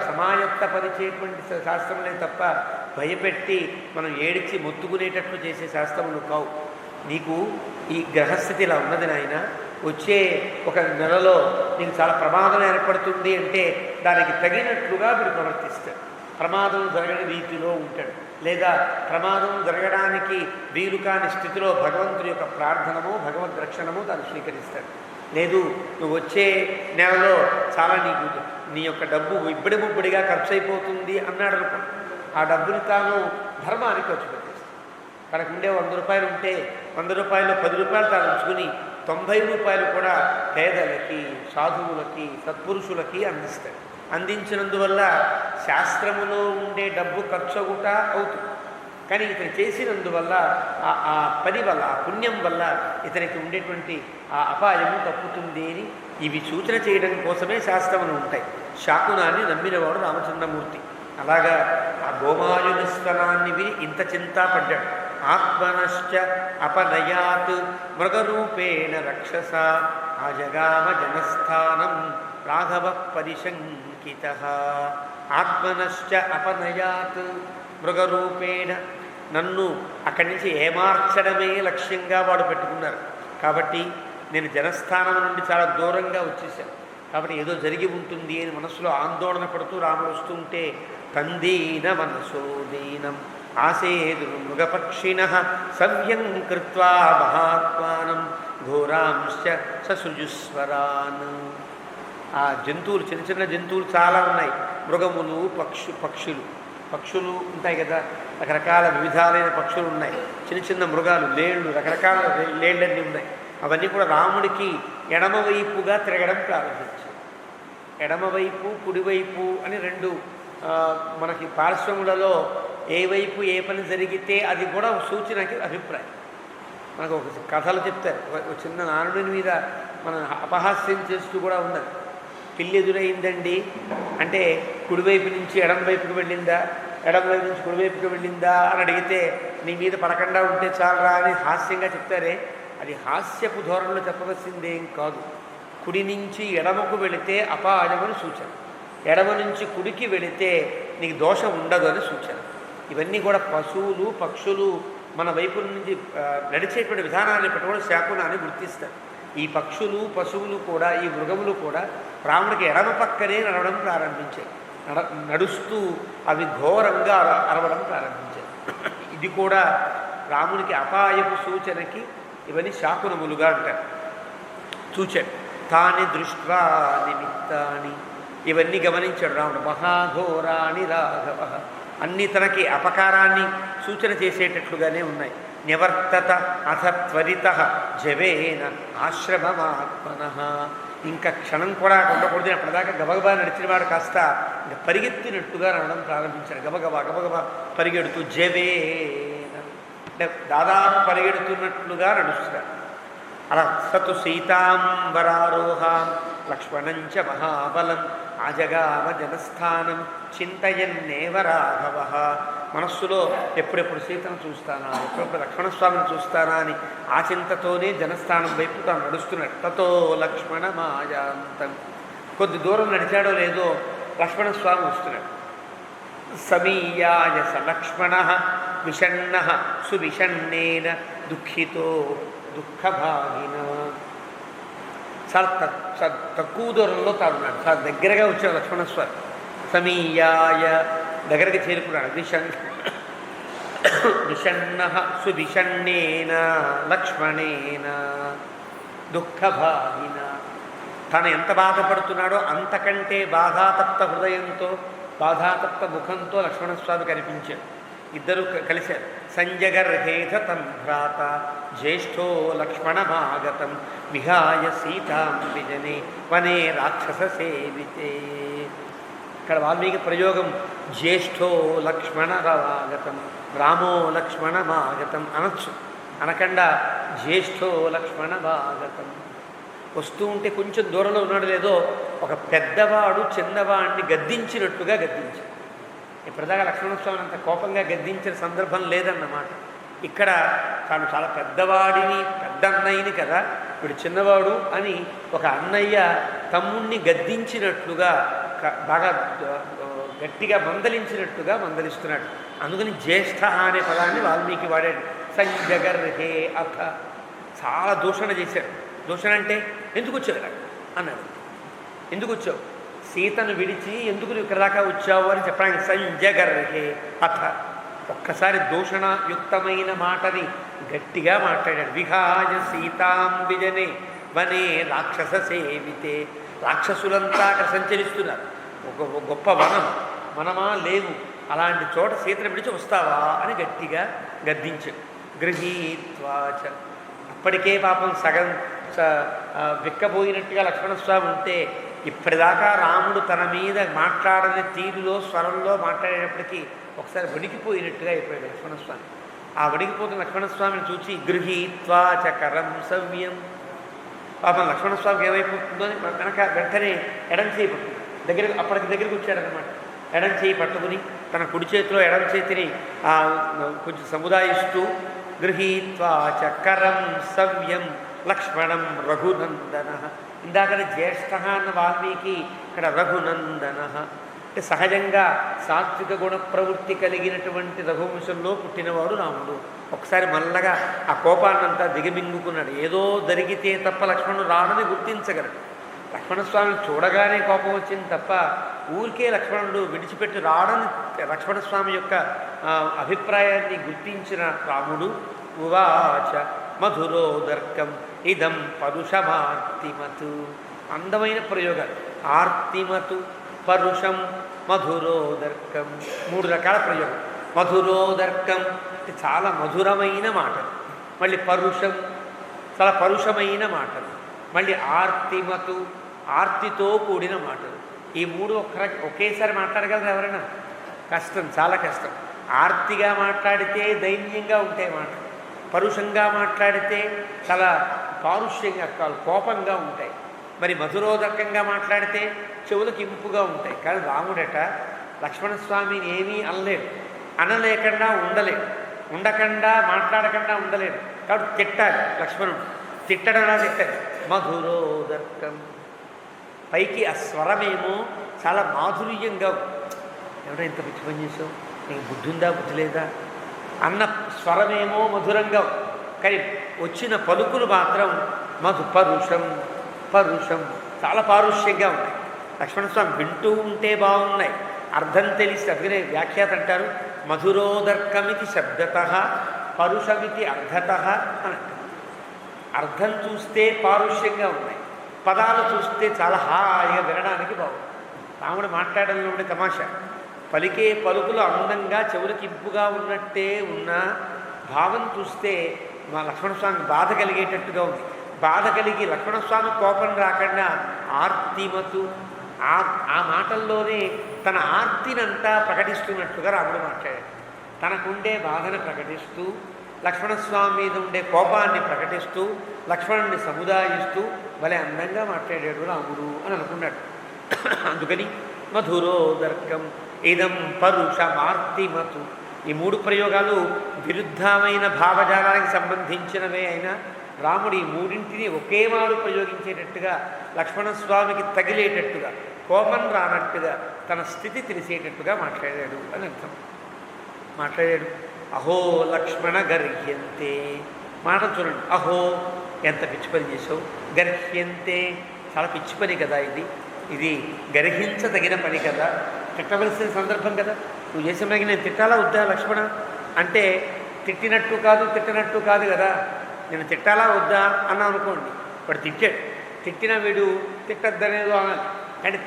సమాయత్తపరిచేటువంటి శాస్త్రములే తప్ప భయపెట్టి మనం ఏడిచి మొత్తుకునేటట్లు చేసే శాస్త్రములు కావు. నీకు ఈ గ్రహస్థితి ఇలా ఉన్నది నాయన, వచ్చే ఒక నెలలో నీకు చాలా ప్రమాదం ఏర్పడుతుంది అంటే దానికి తగినట్లుగా మీరు ప్రవర్తిస్తాడు. ప్రమాదం జరగని రీతిలో ఉంటాడు, లేదా ప్రమాదం జరగడానికి వీలు కాని స్థితిలో భగవంతుడి యొక్క ప్రార్థనము భగవద్ రక్షణము దాన్ని స్వీకరిస్తాడు. లేదు నువ్వు వచ్చే నెలలో చాలా నీ యొక్క డబ్బు ఇబ్బడిముబ్బడిగా ఖర్చు అయిపోతుంది అన్నాడు అనుకో, ఆ డబ్బుని తాను ధర్మానికి ఖర్చు పెట్టేస్తాడు. తనకు ఉండే 100 రూపాయలు ఉంటే 100 రూపాయలు 10 రూపాయలు తాను ఉంచుకుని 90 రూపాయలు కూడా పేదలకి సాధువులకి సత్పురుషులకి అందిస్తాడు. అందించినందువల్ల శాస్త్రములో ఉండే డబ్బు ఖర్చు కూడా అవుతుంది, కానీ ఇతను చేసినందువల్ల ఆ పని వల్ల ఆ పుణ్యం వల్ల ఇతనికి ఉండేటువంటి ఆ అపాయము తప్పుతుంది అని ఇవి సూచన చేయడం కోసమే శాస్త్రములు ఉంటాయి. శాకునాన్ని నమ్మినవాడు రామచంద్రమూర్తి. అలాగా ఆ గోమాయునిస్వనాన్ని విని ఇంత చింతా పడ్డాడు. ఆత్మనశ్చ అపనయాత్ మృగరూపేణ రక్షస ఆజగామ జనస్థానం రాఘవ పరిశంకిత. ఆత్మనశ్చ అపనయాత్ మృగరూపేణ, నన్ను అక్కడి నుంచి ఏమార్చడమే లక్ష్యంగా వాడు పెట్టుకున్నారు కాబట్టి నేను జనస్థానం నుండి చాలా దూరంగా వచ్చేసాను. కాబట్టి ఏదో జరిగి ఉంటుంది అని మనసులో ఆందోళన పడుతూ రాముడు వస్తుంటే కందీన మనసోదీనం ఆసేదు మృగపక్షిణ సవ్యం కృత్వా మహాత్మానం ఘోరాంశ్చ ససృజుస్వరాన్. ఆ జంతువులు చిన్న చిన్న జంతువులు చాలా ఉన్నాయి, మృగములు పక్షులు ఉంటాయి కదా, రకరకాల వివిధాలైన పక్షులు ఉన్నాయి, చిన్న చిన్న మృగాలు లేళ్ళు రకరకాల లేళ్ళన్నీ ఉన్నాయి. అవన్నీ కూడా రాముడికి ఎడమవైపుగా తిరగడం ప్రారంభించాయి. ఎడమవైపు కుడివైపు అని రెండు మనకి పార్శ్వములలో ఏ వైపు ఏ పని జరిగితే అది కూడా సూచనకి అభిప్రాయం. మనకు ఒక కథలు చెప్తారు, ఒక చిన్న నానుడి మీద మనం అపహాస్యం చేస్తూ కూడా ఉన్నది. పిల్లి ఎదురైందండి అంటే కుడివైపు నుంచి ఎడమ వైపుకి వెళ్ళిందా, ఎడమ వైపు నుంచి కుడివైపుకి వెళ్ళిందా అని అడిగితే నీ మీద పడకుండా ఉంటే చాలరా అని హాస్యంగా చెప్తారే, అది హాస్యపు ధోరణిలో చెప్పవలసిందేం కాదు. కుడి నుంచి ఎడమకు వెళితే అపాయమని సూచన, ఎడమ నుంచి కుడికి వెళితే నీకు దోషం ఉండదు అని సూచన. ఇవన్నీ కూడా పశువులు పక్షులు మన వైపు నుంచి నడిచేటువంటి విధానాన్ని పెట్టుకోవడం శాకునాన్ని గుర్తిస్తారు. ఈ పక్షులు పశువులు కూడా ఈ మృగములు కూడా రాముడికి ఎడమ పక్కనే నడవడం ప్రారంభించాయి. నడుస్తూ అవి ఘోరంగా అరవడం ప్రారంభించాయి. ఇది కూడా రామునికి అపాయపు సూచనకి ఇవన్నీ శాకునములుగా అంటారు. చూచాడు తాని దృష్ట్వా నిమిత్తాని, ఇవన్నీ గమనించాడు రాముడు. మహాఘోరాని రాఘవ, అన్నీ తనకి అపకారాన్ని సూచన చేసేటట్లుగానే ఉన్నాయి. నివర్తత అథ త్వరిత జవేన ఆశ్రమమాత్మనః. ఇంకా క్షణం కూడా ఉండకూడదు. అప్పటిదాకా గబగబా నడిచినవాడు కాస్త ఇంకా పరిగెత్తినట్టుగా నడవడం ప్రారంభించాడు. గబగబా గబగబా పరిగెడుతూ జవేన అంటే దాదాపు పరిగెడుతున్నట్లుగా నడుస్తున్నాడు. అలా సతు సీతాంబరారోహాం లక్ష్మణంచ మహాబలం ఆజగామ జనస్థానం చింతయన్నేవ రాఘవ. మనస్సులో ఎప్పుడెప్పుడు సీతను చూస్తానా, ఎప్పుడెప్పుడు లక్ష్మణస్వామిని చూస్తానా అని ఆ చింతతోనే జనస్థానం వైపు తాను నడుస్తున్నాడు. తతో లక్ష్మణ మాయాంతం. కొద్ది దూరం నడిచాడో లేదో లక్ష్మణస్వామి వస్తున్నాడు. సమీయాయ స లక్ష్మణ విషణ్ణ సువిషణ్ణేన దుఃఖితో దుఃఖభాగిన. చాలా తక్కువ దూరంలో తానున్నాడు. చాలా దగ్గరగా వచ్చాడు లక్ష్మణస్వామి. సమీయాయ దగ్గరికి చేరుకున్నాడు. విషణ్ణ సువిషణ్ణేన లక్ష్మణేన దుఃఖభాగిన. తను ఎంత బాధపడుతున్నాడో అంతకంటే బాధాతప్త హృదయంతో బాధాతప్త ముఖంతో లక్ష్మణస్వామి కనిపించాడు. ఇద్దరు కలిశారు. సంజగర్హేథ తం భ్రాత జ్యేష్ఠో లక్ష్మణమాగతం విహాయ సీతాం విజనే వనే రాక్షస సేవితే. ఇక్కడ వాల్మీకి ప్రయోగం జ్యేష్ఠో లక్ష్మణమాగతం, రామో లక్ష్మణమాగతం అనొచ్చు. అనకుండా జ్యేష్ఠో లక్ష్మణమాగతం. వస్తూ ఉంటే కొంచెం దూరంలో ఉన్నాడు లేదో ఒక పెద్దవాడు చిన్నవాడిని గద్దించినట్టుగా గద్దించాడు. ఇప్పటిదాకా లక్ష్మణస్వామిని అంత కోపంగా గద్దించిన సందర్భం లేదన్నమాట. ఇక్కడ తాను చాలా పెద్దవాడిని, పెద్ద అన్నయ్యని కదా, వీడు చిన్నవాడు అని ఒక అన్నయ్య తమ్ముణ్ణి గద్దించినట్లుగా బాగా గట్టిగా మందలించినట్టుగా మందలిస్తున్నాడు. అందుకని జ్యేష్ఠ అనే పదాన్ని వాల్మీకి వాడాడు. సంజగర్హే అథ. చాలా దూషణ చేశాడు. దూషణ అంటే ఎందుకు వచ్చావు అన్నాడు. ఎందుకు వచ్చావు, సీతను విడిచి ఎందుకు నువ్వు ఇక్కడ దాకా వచ్చావు అని చెప్పడానికి సంజగర్హే అథ. ఒక్కసారి దూషణయుక్తమైన మాటని గట్టిగా మాట్లాడాడు. విహాయ సీతాంబిజనే వనే రాక్షస సేవితే. రాక్షసులంతా అక్కడ సంచరిస్తున్నారు. ఒక గొప్ప వనమా లేవు, అలాంటి చోట సీతను విడిచి వస్తావా అని గట్టిగా గద్దించాడు. గృహీత్వాచ. అప్పటికే పాపం సగం విక్కబోయినట్టుగా లక్ష్మణస్వామి ఉంటే ఇప్పటిదాకా రాముడు తన మీద మాట్లాడని తీరులో స్వరంలో మాట్లాడేటప్పటికీ ఒకసారి వణికిపోయినట్టుగా అయిపోయాడు లక్ష్మణస్వామి. ఆ వణికిపోతున్న లక్ష్మణస్వామిని చూసి గృహీత్వా చకరం సవ్యం. పాపం లక్ష్మణస్వామికి ఏమైపోతుందో అని వెనక వెంటనే ఎడం చేయి పట్టుకుని అప్పటికి దగ్గరికి వచ్చాడనమాట. ఎడం చేయి పట్టుకుని తన కుడి చేతిలో ఎడం చేతిని కొంచెం సముదాయిస్తూ గృహీత్వా చకరం సవ్యం లక్ష్మణం రఘునందన. ఇందాకనే జ్యేష్ఠ అన్న వాల్మీకి ఇక్కడ రఘునందన అంటే సహజంగా సాత్విక గుణ ప్రవృత్తి కలిగినటువంటి రఘువంశంలో పుట్టినవాడు రాముడు. ఒకసారి మల్లగా ఆ కోపాన్నంతా దిగమింగుకున్నాడు. ఏదో జరిగితే తప్ప లక్ష్మణుడు రాడని గుర్తించగలడు. లక్ష్మణస్వామిని చూడగానే కోపం వచ్చింది తప్ప ఊరికే లక్ష్మణుడు విడిచిపెట్టి రాడని లక్ష్మణస్వామి యొక్క అభిప్రాయాన్ని గుర్తించిన రాముడు ఉవాచ మధురోదర్కం ఇదం పరుషమార్తిమతు. అందమైన ప్రయోగాలు. ఆర్తిమతు, పరుషం, మధురోదర్కం. 3 రకాల ప్రయోగం. మధురోదర్కం అంటే చాలా మధురమైన మాటలు. మళ్ళీ పరుషం చాలా పరుషమైన మాటలు. మళ్ళీ ఆర్తిమతు ఆర్తితో కూడిన మాటలు. ఈ 3 ఒకేసారి మాట్లాడగలరు ఎవరైనా? కష్టం, చాలా కష్టం. ఆర్తిగా మాట్లాడితే దైన్యంగా ఉంటాయి మాటలు. పరుషంగా మాట్లాడితే చాలా పారుష్యంగా కోపంగా ఉంటాయి. మరి మధురోదకంగా మాట్లాడితే చెవులకు ఇంపుగా ఉంటాయి. కానీ రాముడట లక్ష్మణస్వామిని ఏమీ అనలేడు. అనలేకుండా ఉండలేడు, ఉండకుండా మాట్లాడకుండా ఉండలేడు. కాబట్టి తిట్టాలి లక్ష్మణుడు. తిట్టడంలా తిట్టాలి. మధురోదర్కం. పైకి ఆ స్వరమేమో చాలా మాధుర్యంగా, ఎవడో ఇంత పిచ్చి పని చేసావు, నీకు బుద్ధి ఉందా బుద్ధి లేదా అన్న స్వరమేమో మధురంగా, కానీ వచ్చిన పలుకులు మాత్రం పరుషం పరుషం చాలా పారుష్యంగా ఉన్నాయి. లక్ష్మణస్వామి వింటూ ఉంటే బాగున్నాయి, అర్థం తెలిసి. అందుకనే వ్యాఖ్యాత అంటారు మధురోదర్కమితి శబ్దత పరుషమితి అర్థత అని. అర్థం చూస్తే పారుష్యంగా ఉన్నాయి, పదాలు చూస్తే చాలా హాయిగా వినడానికి బాగుంది. రాముడు మాట్లాడడంలో ఉండే తమాషా, పలికే పలుకులు అందంగా చెవులకి ఇంపుగా ఉన్నట్టే ఉన్నా భావం చూస్తే మా లక్ష్మణస్వామికి బాధ కలిగేటట్టుగా ఉంది. బాధ కలిగి లక్ష్మణస్వామి కోపం రాకుండా ఆర్తిమతు ఆ మాటల్లోనే తన ఆర్తినంతా ప్రకటిస్తున్నట్టుగా రాముడు మాట్లాడాడు. తనకుండే బాధను ప్రకటిస్తూ, లక్ష్మణస్వామి మీద ఉండే కోపాన్ని ప్రకటిస్తూ, లక్ష్మణుడిని సముదాయిస్తూ భలే అందంగా మాట్లాడాడు రాముడు అని అనుకున్నాడు. అందుకని మధురోదర్కం ఇదం పరుషమార్తిమతు, ఈ 3 ప్రయోగాలు విరుద్ధమైన భావజాలానికి సంబంధించినవే అయినా రాముడు ఈ 3ంటిని ఒకేమారు ప్రయోగించేటట్టుగా, లక్ష్మణస్వామికి తగిలేటట్టుగా, కోపం రానట్టుగా, తన స్థితి తెలిసేటట్టుగా మాట్లాడాడు అని అర్థం. మాట్లాడాడు. అహో లక్ష్మణ గర్హ్యంతే, మాట చూడండి. అహో ఎంత పిచ్చి పని చేసావు, గర్హ్యంతే చాలా పిచ్చి పని కదా ఇది గర్హించదగిన పని కదా, తిట్టవలసిన సందర్భం కదా. నువ్వు చేసే పనికి నేను తిట్టాలా వద్దా లక్ష్మణ అంటే తిట్టినట్టు కాదు తిట్టనట్టు కాదు కదా. నేను తిట్టాలా వద్దా అన్నావు అనుకోండి, వాడు తిట్టాడు. తిట్టిన వీడు తిట్టద్దనేదో అనాలి. అంటే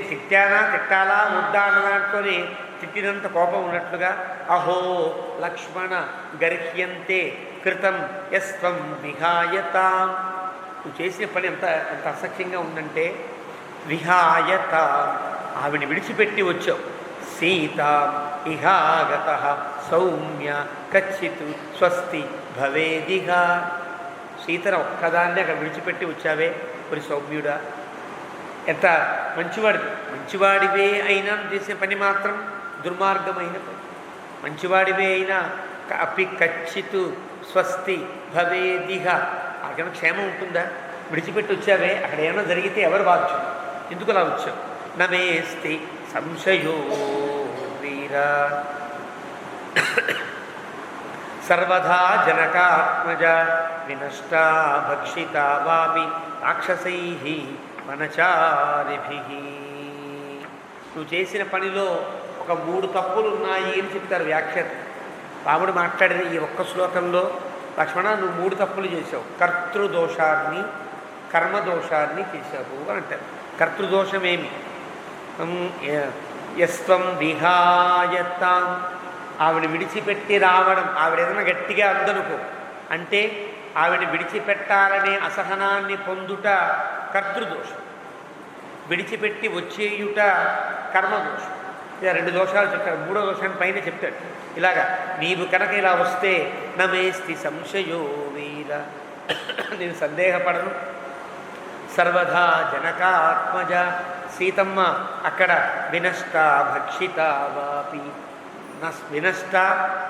తిట్టాలా వద్దా అన్న దాంట్లోనే తిట్టినంత కోపం ఉన్నట్లుగా అహో లక్ష్మణ గర్హ్యంతే కృతం యస్వం విహాయతాం, నువ్వు చేసిన పని ఎంత అసఖ్యంగా ఉందంటే విహాయత, ఆవిని విడిచిపెట్టి వచ్చావు. సీత ఇహాగత సౌమ్య కచ్చిత్ స్వస్తి భవేదిహా, సీతను ఒక్కదాన్ని అక్కడ విడిచిపెట్టి వచ్చావే మరి సౌమ్యుడా, ఎంత మంచివాడివే అయినా చేసే పని మాత్రం దుర్మార్గమైన పని. మంచివాడివే అయినా అపి కచ్చిత్ స్వస్తి భవేదిహ, అక్కడ క్షేమం ఉంటుందా? విడిచిపెట్టి వచ్చావే, అక్కడ ఏమైనా జరిగితే ఎవరు బాధ్యులు? ఎందుకు అలా వచ్చావు? నమేస్తి సంశయో వీర సర్వదా జనకాత్మజ వినష్టా భక్షితా వాపి రాక్షసై వనచారిభి. నువ్వు చేసిన పనిలో ఒక 3 తప్పులు ఉన్నాయి అని చెప్తారు వ్యాఖ్యాత. రాముడు మాట్లాడిన ఈ ఒక్క శ్లోకంలో లక్ష్మణ నువ్వు 3 తప్పులు చేసావు, కర్తృదోషాన్ని కర్మదోషాన్ని చేశావు అని అంటారు. కర్తృదోషమేమి? యస్వం విహాయతాం, ఆవిడ విడిచిపెట్టి రావడం. ఆవిడ ఏదైనా గట్టిగా అందనుకో అంటే ఆవిడ విడిచిపెట్టాలనే అసహనాన్ని పొందుట కర్తృదోషం, విడిచిపెట్టి వచ్చేయుట కర్మదోషం. ఇలా 2 దోషాలు చెప్తాడు. 3వ దోషాన్ని పైన చెప్తాడు. ఇలాగా నీవు కనుక ఇలా వస్తే నమేస్తి సంశయో వీర, నేను సందేహపడను. సర్వదా జనకాత్మజ, సీతమ్మ అక్కడ వినష్ట భక్షిత వాపి, వినష్ట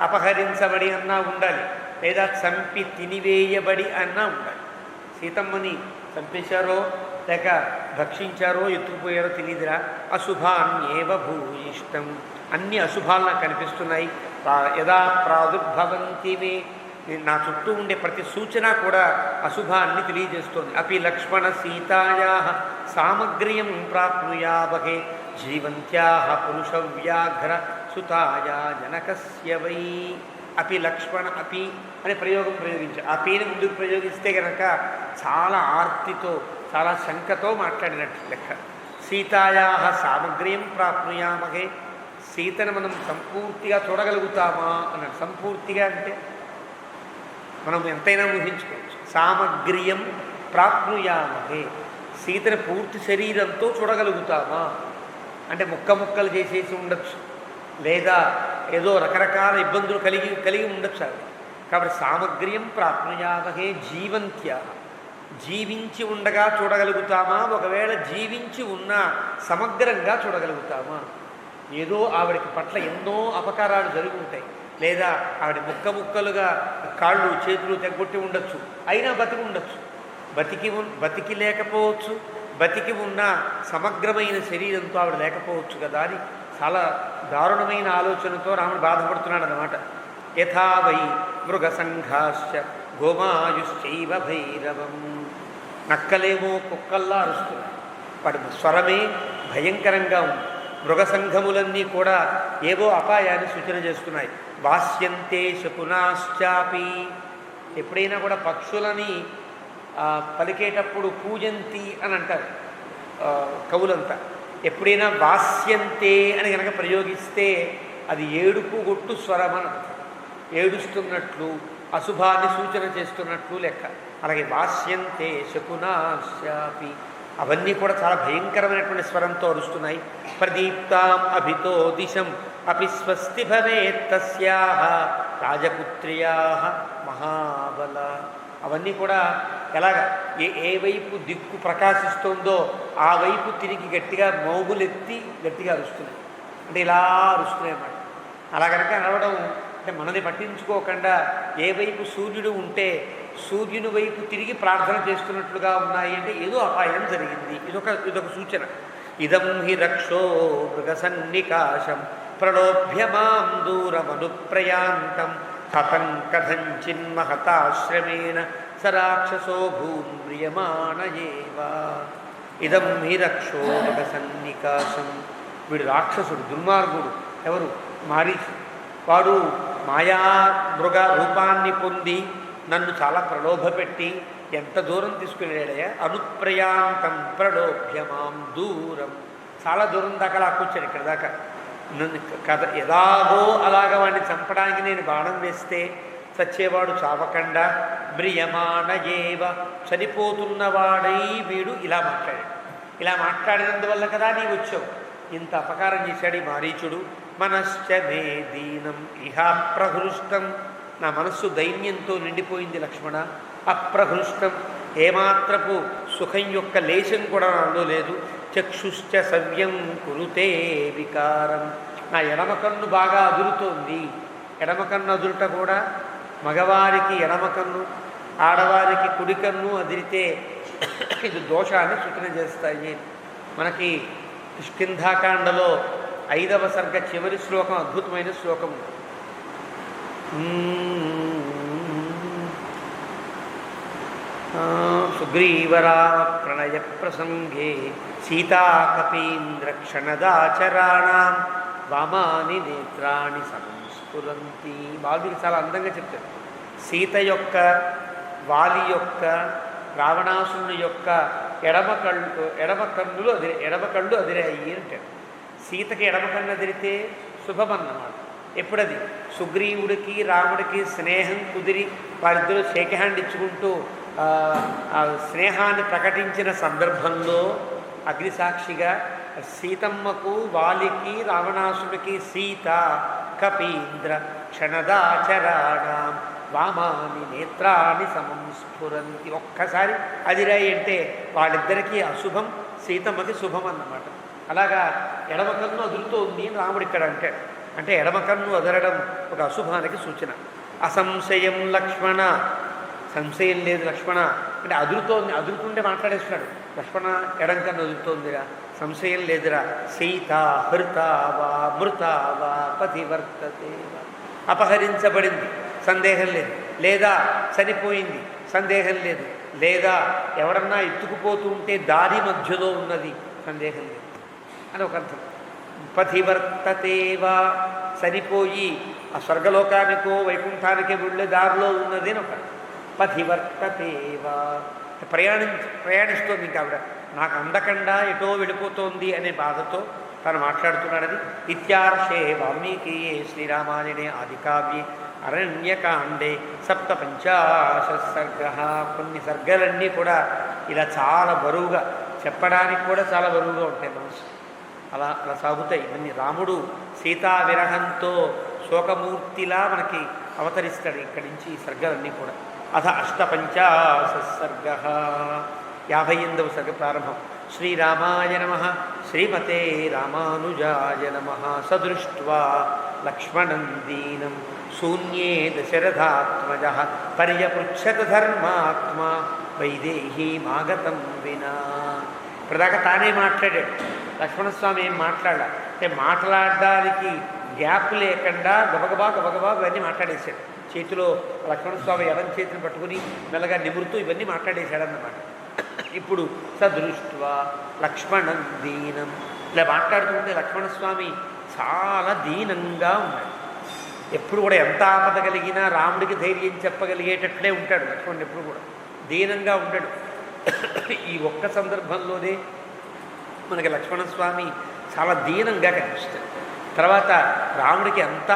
అపహరించబడి అన్నా ఉండాలి, లేదా చంపి తినివేయబడి అన్నా ఉండాలి. సీతమ్మని చంపేశారో లేక భక్షించారో ఎత్తుకుపోయారో తెలియదురా. అశుభాన్యేవ భూయిష్టం, అన్ని అశుభాలు నాకు కనిపిస్తున్నాయి. యదా ప్రాదుర్భవంతివే, నా చుట్టూ ఉండే ప్రతి సూచన కూడా అశుభాన్ని తెలియజేస్తోంది. అపి లక్ష్మణ సీతాయా సామగ్ర్యం ప్రాప్నుయావహే జీవంత్యా పురుషవ్యాఘ్ర సుతాయా జనకస్య వై. అపి లక్ష్మణ, అపి అనే ప్రయోగించారు. అపిని ముందుకు ప్రయోగిస్తే కనుక చాలా ఆర్తితో చాలా శంకతో మాట్లాడినట్టు లెక్క. సీతాయా సామగ్ర్యం ప్రాప్నుయామహే, సీతను మనం సంపూర్తిగా చూడగలుగుతామా అన్నాడు. సంపూర్తిగా అంటే మనం ఎంతైనా ఊహించుకోవచ్చు. సామగ్ర్యం ప్రాప్నుయామహే, సీతను పూర్తి శరీరంతో చూడగలుగుతామా అంటే ముక్కలు చేసేసి ఉండొచ్చు, లేదా ఏదో రకరకాల ఇబ్బందులు కలిగి ఉండొచ్చు అవి. కాబట్టి సామగ్ర్యం ప్రాప్నుయామహే జీవంత్య, జీవించి ఉండగా చూడగలుగుతామా, ఒకవేళ జీవించి ఉన్నా సమగ్రంగా చూడగలుగుతామా. ఏదో ఆవిడకి పట్ల ఎన్నో అపకారాలు జరిగి ఉంటాయి, లేదా ఆవిడ ముక్కలుగా కాళ్ళు చేతులు తెగొట్టి ఉండొచ్చు, అయినా బతికి ఉండొచ్చు. బతికి లేకపోవచ్చు, బతికి ఉన్న సమగ్రమైన శరీరంతో ఆవిడ లేకపోవచ్చు కదా అని చాలా దారుణమైన ఆలోచనతో రాముడు బాధపడుతున్నాడు అన్నమాట. యథా వై మృగసంఘాశ్చ గోమాయుశ్చైవ భైరవం, నక్కలేమో కుక్కల్లా అరుస్తున్నాయి, వాడి స్వరమే భయంకరంగా ఉంది. మృగసంఘములన్నీ కూడా ఏవో అపాయాన్ని సూచన చేస్తున్నాయి. వాస్యంతే శకునాశ్చాపి, ఎప్పుడైనా కూడా పక్షులని పలికేటప్పుడు పూజంతి అని అంటారు కవులంతా. ఎప్పుడైనా వాస్యంతే అని కనుక ప్రయోగిస్తే అది ఏడుపు గొట్టు స్వరం అని అర్థం. ఏడుస్తున్నట్లు, అశుభాన్ని సూచన చేస్తున్నట్లు లెక్క. అలాగే వాస్యంతే శకునాశాపి, అవన్నీ కూడా చాలా భయంకరమైనటువంటి స్వరంతో అరుస్తున్నాయి. ప్రదీప్తాం అభితో దిశం అపి స్వస్తి భవేత్ తస్యాః రాజపుత్ర్యాః మహాబల. అవన్నీ కూడా ఎలాగ ఏ వైపు దిక్కు ప్రకాశిస్తుందో ఆ వైపు తిరిగి గట్టిగా మోగులెత్తి గట్టిగా అరుస్తున్నాయి. అంటే ఇలా అరుస్తున్నాయి అన్నమాట. అలా కనుక నడవడం అంటే మనని పట్టించుకోకుండా ఏ వైపు సూర్యుడు ఉంటే సూర్యుని వైపు తిరిగి ప్రార్థన చేస్తున్నట్లుగా ఉన్నాయి అంటే ఏదో అపాయం జరిగింది. ఇదొక సూచన. ఇదం హి రక్షో మృగసన్నికాశం ప్రలోభ్య మాం దూరమనుప్రయాంతం హతం కథంచిన్మహతాశ్రమేణ స రాక్షసో భూన్ మ్రియమాణ ఏవ. ఇదం హి రక్షో మృగసన్నికాశం. వీడు రాక్షసుడు, దుర్మార్గుడు. ఎవరు? మారీచు. వాడు మాయా మృగ రూపాన్ని పొంది నన్ను చాలా ప్రలోభపెట్టి ఎంత దూరం తీసుకునేడయా. అనుప్రయాంతం ప్రలోభ్యమాం దూరం, చాలా దూరం దాకా లాక్కొచ్చాడు ఇక్కడ దాకా. నన్ను కథ ఎలాగో అలాగ వాడిని చంపడానికి నేను బాణం వేస్తే చచ్చేవాడు చావకుండా మ్రియమాణ ఏవ, చనిపోతున్నవాడై వీడు ఇలా మాట్లాడాడు. ఇలా మాట్లాడినందువల్ల కదా నీవు వచ్చావు. ఇంత అపకారం చేశాడు ఈ మారీచుడు. మనశ్చ మే దీనం ఇహ అప్రహృష్టం, నా మనస్సు దైన్యంతో నిండిపోయింది లక్ష్మణ. అప్రహృష్టం, ఏమాత్రపు సుఖం యొక్క లేశం కూడా నాలో లేదు. చక్షుశ్చ సవ్యం కురుతే వికారం, నా ఎడమ కన్ను బాగా అదురుతోంది. ఎడమ కన్ను అదురుట కూడా మగవారికి ఎడమ కన్ను, ఆడవారికి కుడి కన్ను అదిరితే ఇది దోషాన్ని సూచన చేస్తాయి. మనకి కిష్కింధాకాండలో 5వ సర్గ చివరి శ్లోకం అద్భుతమైన శ్లోకం. సుగ్రీవరామ ప్రణయ ప్రసంగే సీతాకపీంద్రక్షణదాచరాణం వామాని నేత్రాణి సంస్ఫురంతి. బాలుడికి చాలా అందంగా చెప్తారు. సీత యొక్క, వాలి యొక్క, రావణాసురుని యొక్క ఎడమ కళ్ళు అదిరాయి అంటారు. సీతకి ఎడమ కన్ను అదిరితే శుభమన్నమాట. ఎప్పుడది? సుగ్రీవుడికి రాముడికి స్నేహం కుదిరి వారిద్దరూ షేక్ హ్యాండ్ ఇచ్చుకుంటూ ఆ స్నేహాన్ని ప్రకటించిన సందర్భంలో అగ్నిసాక్షిగా సీతమ్మకు, వాలికి, రావణాసుడికి సీత కపీంద్ర క్షణదాచరాణం వామాని నేత్రాన్ని సంస్ఫురంతి. ఒక్కసారి అదిరాయి అంటే వాళ్ళిద్దరికీ అశుభం, సీతమ్మకి శుభం అన్నమాట. అలాగా ఎడమ కన్ను అదురుతోంది అని రాముడు ఇక్కడ అంటాడు. అంటే ఎడమ కన్ను అదరడం ఒక అశుభానికి సూచన. అసంశయం లక్ష్మణ, సంశయం లేదు లక్ష్మణ అంటే అదురుతోంది. అదురుతుంటే మాట్లాడేస్తున్నాడు. లక్ష్మణ ఎడం కన్ను అదురుతోందిరా, సంశయం లేదురా. సీత హృతావా మృతావా పతివర్తతే, అపహరించబడింది సందేహం లేదు, లేదా చనిపోయింది సందేహం లేదు, లేదా ఎవరన్నా ఎత్తుకుపోతుంటే దారి మధ్యలో ఉన్నది సందేహం లేదు అని ఒక అర్థం. పతివర్తతేవా, చనిపోయి ఆ స్వర్గలోకానికో వైకుంఠానికే వెళ్ళే దారిలో ఉన్నది అని ఒక. పతివర్తతేవా, ప్రయాణిస్తోంది ఇంకా ఆవిడ. నాకు అందకుండా ఎటో వెళ్ళిపోతోంది అనే బాధతో తను మాట్లాడుతున్నాడని. ఇత్యార్షే వాల్మీకీయే శ్రీరామాయణే ఆదికావ్యే అరణ్యకాండే 57 సర్గ. కొన్ని సర్గలన్నీ కూడా ఇలా చాలా బరువుగా చెప్పడానికి కూడా చాలా బరువుగా ఉంటాయి మనసు. అలా సాగుతాయి ఇవన్నీ. రాముడు సీతా విరహంతో శోకమూర్తిలా మనకి అవతరిస్తాడు ఇక్కడి నుంచి ఈ సర్గలన్నీ కూడా. అథ 58 సర్గ, 58వ సర్గ ప్రారంభం. శ్రీరామాయ నమః శ్రీమతే రామానుజాయ నమః. సదృష్ట్వా లక్ష్మణం దీనం శూన్యే దశరథాత్మజః పర్యపృచ్ఛత ధర్మాత్మా వైదేహీమాగతం వినా. ఇప్పటిదాకా తానే మాట్లాడాడు. లక్ష్మణస్వామి ఏం మాట్లాడాల అంటే మాట్లాడడానికి గ్యాప్ లేకుండా గబగబా ఇవన్నీ మాట్లాడేశాడు. చేతిలో లక్ష్మణస్వామి ఎడం చేతిని పట్టుకుని మెల్లగా నిమురుతూ ఇవన్నీ మాట్లాడేశాడన్నమాట. ఇప్పుడు సదృష్ట్వా లక్ష్మణం దీనం, ఇలా మాట్లాడుతుంటే లక్ష్మణస్వామి చాలా దీనంగా ఉన్నాడు. ఎప్పుడు కూడా ఎంత ఆపద కలిగినా రాముడికి ధైర్యం చెప్పగలిగేటట్లే ఉంటాడు లక్ష్మణుడు. ఎప్పుడు కూడా దీనంగా ఉంటాడు. ఈ ఒక్క సందర్భంలోనే మనకి లక్ష్మణస్వామి చాలా దీనంగా కనిపిస్తాడు. తర్వాత రాముడికి ఎంత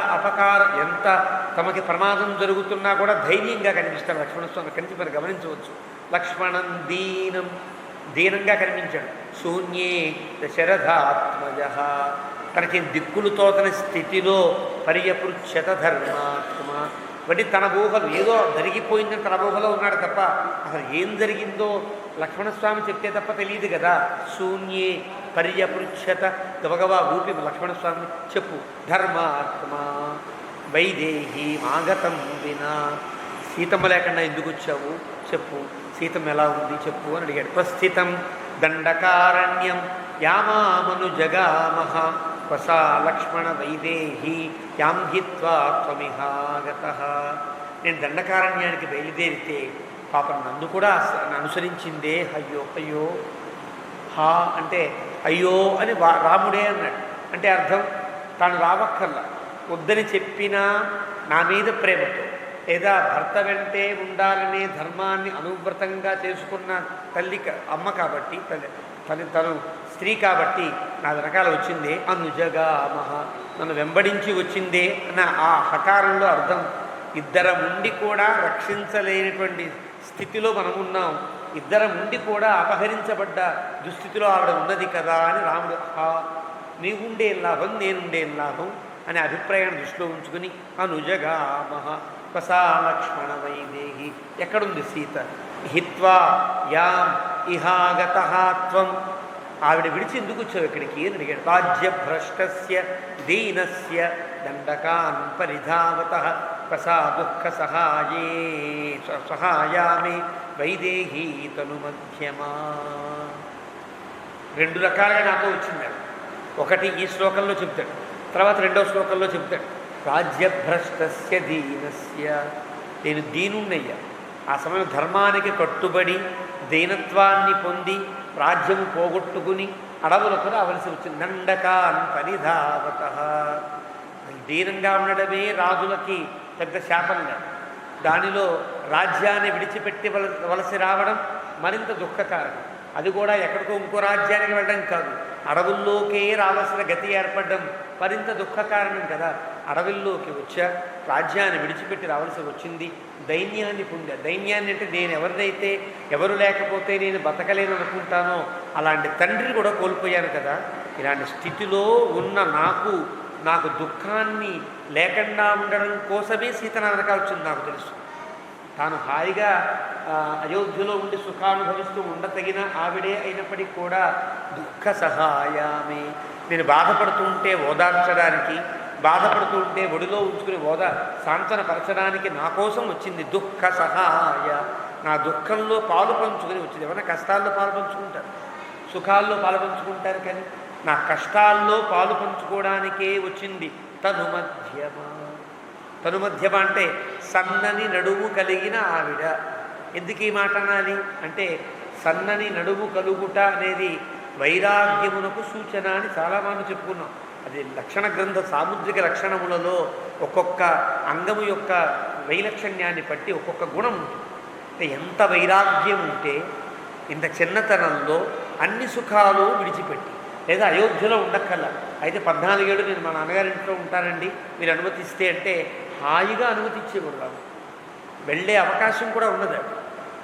తమకి ప్రమాదం జరుగుతున్నా కూడా ధైర్యంగా కనిపిస్తారు లక్ష్మణస్వామి. కనిపించి మరి గమనించవచ్చు. లక్ష్మణం దీనం, దీనంగా కనిపించాడు. శూన్యే దశరథాత్మజ, తనకి దిక్కులు తోతని స్థితిలో పర్యపృచ్ఛత ధర్మాత్మ. అంటే తన ఊహలు ఏదో జరిగిపోయిందని తన ఊహలో ఉన్నాడు తప్ప అసలు ఏం జరిగిందో లక్ష్మణస్వామి చెప్తే తప్ప తెలియదు కదా. శూన్యే పర్యపృచ్ఛత, గబగబా ఊపి లక్ష్మణస్వామి చెప్పు. ధర్మాత్మ వైదేహి ఆగతం వినా, సీతమ్మ లేకుండా ఎందుకు వచ్చావు చెప్పు, సీతమ్మ ఎలా ఉంది చెప్పు అని అడిగాడు. ప్రస్థితం దండకారణ్యం యామామను జగామహ వసా లక్ష్మణ వైదేహి యాం హిత్వా త్వమిహాగత. నేను దండకారణ్యానికి బయలుదేరితే పాపం నన్ను కూడా అనుసరించిందే. అయ్యో అయ్యో, హా అంటే అయ్యో అని రాముడే అన్నాడు. అంటే అర్థం తాను రావక్కర్లా, వద్దని చెప్పినా నా మీద ప్రేమతో, లేదా భర్త వెంటే ఉండాలనే ధర్మాన్ని అనువ్రతంగా చేసుకున్న అమ్మ కాబట్టి, తను స్త్రీ కాబట్టి నా వెనకాల వచ్చిందే. అనుజగా మహ, నన్ను వెంబడించి వచ్చిందే అన్న ఆ హకారంలో అర్థం ఇద్దరం ఉండి కూడా రక్షించలేనటువంటి స్థితిలో మనం ఉన్నాం, ఇద్దరం ఉండి కూడా అపహరించబడ్డ దుస్థితిలో ఆవిడ ఉన్నది కదా అని రాముడు నీవుండే లాభం నేనుండే లాభం అనే అభిప్రాయాన్ని దృష్టిలో ఉంచుకుని అనుజగా మహ వసా లక్ష్మణ వైదేహి, ఎక్కడుంది సీత? హిత్వా యాం ఇహాగత త్వం, ఆవిడ విడిచి ఎందుకు వచ్చావు ఇక్కడికి అని అడిగాడు. రాజ్యభ్రష్టస్య దీనస్య దండకాన్ పరిధావత వసా దుఃఖ సహాయామే వైదేహీ తను మధ్యమా. రెండు రకాలుగా నాతో వచ్చింది. ఒకటి ఈ శ్లోకంలో చెప్తాడు, తర్వాత రెండవ శ్లోకంలో చెప్తాడు. రాజ్యభ్రష్టస్య దీనస్య, నేను దీనున్నయ్యా. ఆ సమయం ధర్మానికి కట్టుబడి దీనత్వాన్ని పొంది రాజ్యము పోగొట్టుకుని అడవులకు రావలసి వచ్చింది. దండకాన్ పరిధావత, దీనంగా ఉండడమే రాజులకి పెద్ద శాపంగా, దానిలో రాజ్యాన్ని విడిచిపెట్టి వలసి రావడం మరింత దుఃఖకారణం. అది కూడా ఎక్కడికో ఇంకో రాజ్యానికి వెళ్ళడం కాదు, అడవుల్లోకే రావాల్సిన గతి ఏర్పడడం మరింత దుఃఖకారణం కదా. అడవుల్లోకి వచ్చా, రాజ్యాన్ని విడిచిపెట్టి రావాల్సి వచ్చింది, దైన్యాన్ని పొందా. దైన్యాన్ని అంటే నేను ఎవరినైతే ఎవరు లేకపోతే నేను బతకలేను అనుకుంటానో అలాంటి తండ్రిని కూడా కోల్పోయాను కదా. ఇలాంటి స్థితిలో ఉన్న నాకు దుఃఖాన్ని లేకుండా ఉండడం కోసమే సీత నా వెనకాల వచ్చింది. నాకు తెలుసు తాను హాయిగా అయోధ్యలో ఉండి సుఖానుభవిస్తూ ఉండతగిన ఆవిడే అయినప్పటికీ కూడా దుఃఖ సహాయామే, నేను బాధపడుతుంటే ఓదార్చడానికి, బాధపడుతూ ఉంటే ఒడిలో ఉంచుకుని సాంత్వనపరచడానికి నా కోసం వచ్చింది. దుఃఖ సహాయ, నా దుఃఖంలో పాలు పంచుకుని వచ్చింది. ఏమైనా కష్టాల్లో పాలు పంచుకుంటారు, సుఖాల్లో పాలు పంచుకుంటారు, కానీ నా కష్టాల్లో పాలు పంచుకోవడానికే వచ్చింది. తను మధ్యమ అంటే సన్నని నడుము కలిగిన ఆవిడ. ఎందుకు ఈ మాట అనాలి అంటే సన్నని నడుము కలుగుట అనేది వైరాగ్యమునకు సూచన అని చాలామంది చెప్పుకున్నాం. అది లక్షణ గ్రంథ సాముద్రిక లక్షణములలో ఒక్కొక్క అంగము యొక్క వైలక్షణ్యాన్ని బట్టి ఒక్కొక్క గుణం ఉంటుంది. అంటే ఎంత వైరాగ్యం ఉంటే ఇంత చిన్నతనంలో అన్ని సుఖాలు విడిచిపెట్టి, లేదా అయోధ్యలో ఉండక్కల్లా, అయితే 14 ఏళ్ళు నేను మా నాన్నగారింట్లో ఉంటానండి మీరు అనుమతిస్తే అంటే హాయిగా అనుమతించేవాడు. వెళ్ళే అవకాశం కూడా ఉన్నది,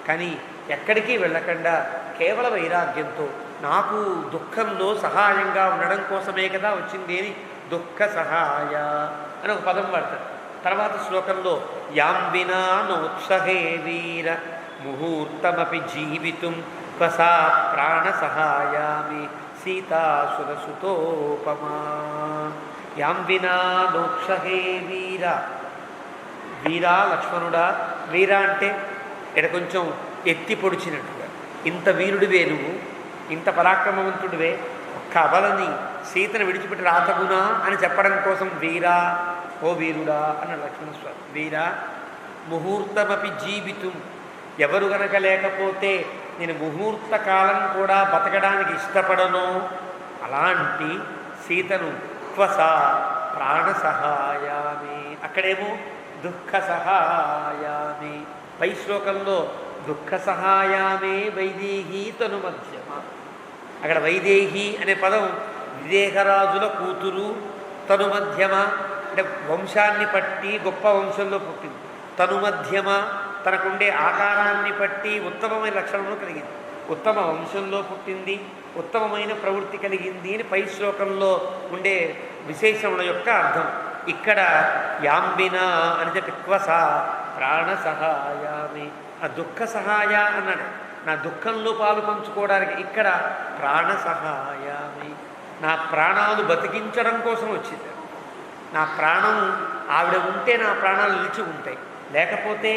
కానీ ఎక్కడికి వెళ్ళకుండా కేవల వైరాగ్యంతో నాకు దుఃఖంలో సహాయంగా ఉండడం కోసమే కదా వచ్చింది అని దుఃఖ సహాయ అని ఒక పదం వాడతారు. తర్వాత శ్లోకంలో యాం వినా నోత్సహే వీర ముహూర్తమపి జీవితుం వసా ప్రాణ సహాయామి సీతాసురసుతోపమా. యాం వినా నోత్సహే వీర, వీరా లక్ష్మణుడా. వీర అంటే ఇక్కడ కొంచెం ఎత్తి పొడిచినట్టుగా, ఇంత వీరుడివే నువ్వు, ఇంత పరాక్రమవంతుడివే, ఒక్క అబలని సీతను విడిచిపెట్టి రాతగునా అని చెప్పడం కోసం వీరా, ఓ వీరుడా అన్నాడు లక్ష్మణస్వామి. వీరా ముహూర్తమపి జీవితం, ఎవరు గనక లేకపోతే నేను ముహూర్త కాలం కూడా బతకడానికి ఇష్టపడను, అలాంటి సీతను త్వసా ప్రాణ సహాయామి, అక్కడేమో దుఃఖ సహాయామి. పై శ్లోకంలో దుఃఖ సహాయామే వైదేహీ తను మధ్యమ. అక్కడ వైదేహి అనే పదం విదేహరాజుల కూతురు, తను మధ్యమ అంటే వంశాన్ని పట్టి గొప్ప వంశంలో పుట్టింది. తను మధ్యమ, తనకుండే ఆకారాన్ని బట్టి ఉత్తమమైన లక్షణములు కలిగింది. ఉత్తమ వంశంలో పుట్టింది, ఉత్తమమైన ప్రవృత్తి కలిగింది అని పై శ్లోకంలో ఉండే విశేషముల యొక్క అర్థం. ఇక్కడ యాంబినా అని చెప్పి క్వస ప్రాణ సహాయామి, ఆ దుఃఖ సహాయ అన్నాడు. నా దుఃఖంలో పాలు పంచుకోవడానికి ఇక్కడ ప్రాణ సహాయామి, నా ప్రాణాలు బతికించడం కోసం వచ్చింది. నా ప్రాణం ఆవిడ ఉంటే నా ప్రాణాలు నిలిచి ఉంటాయి, లేకపోతే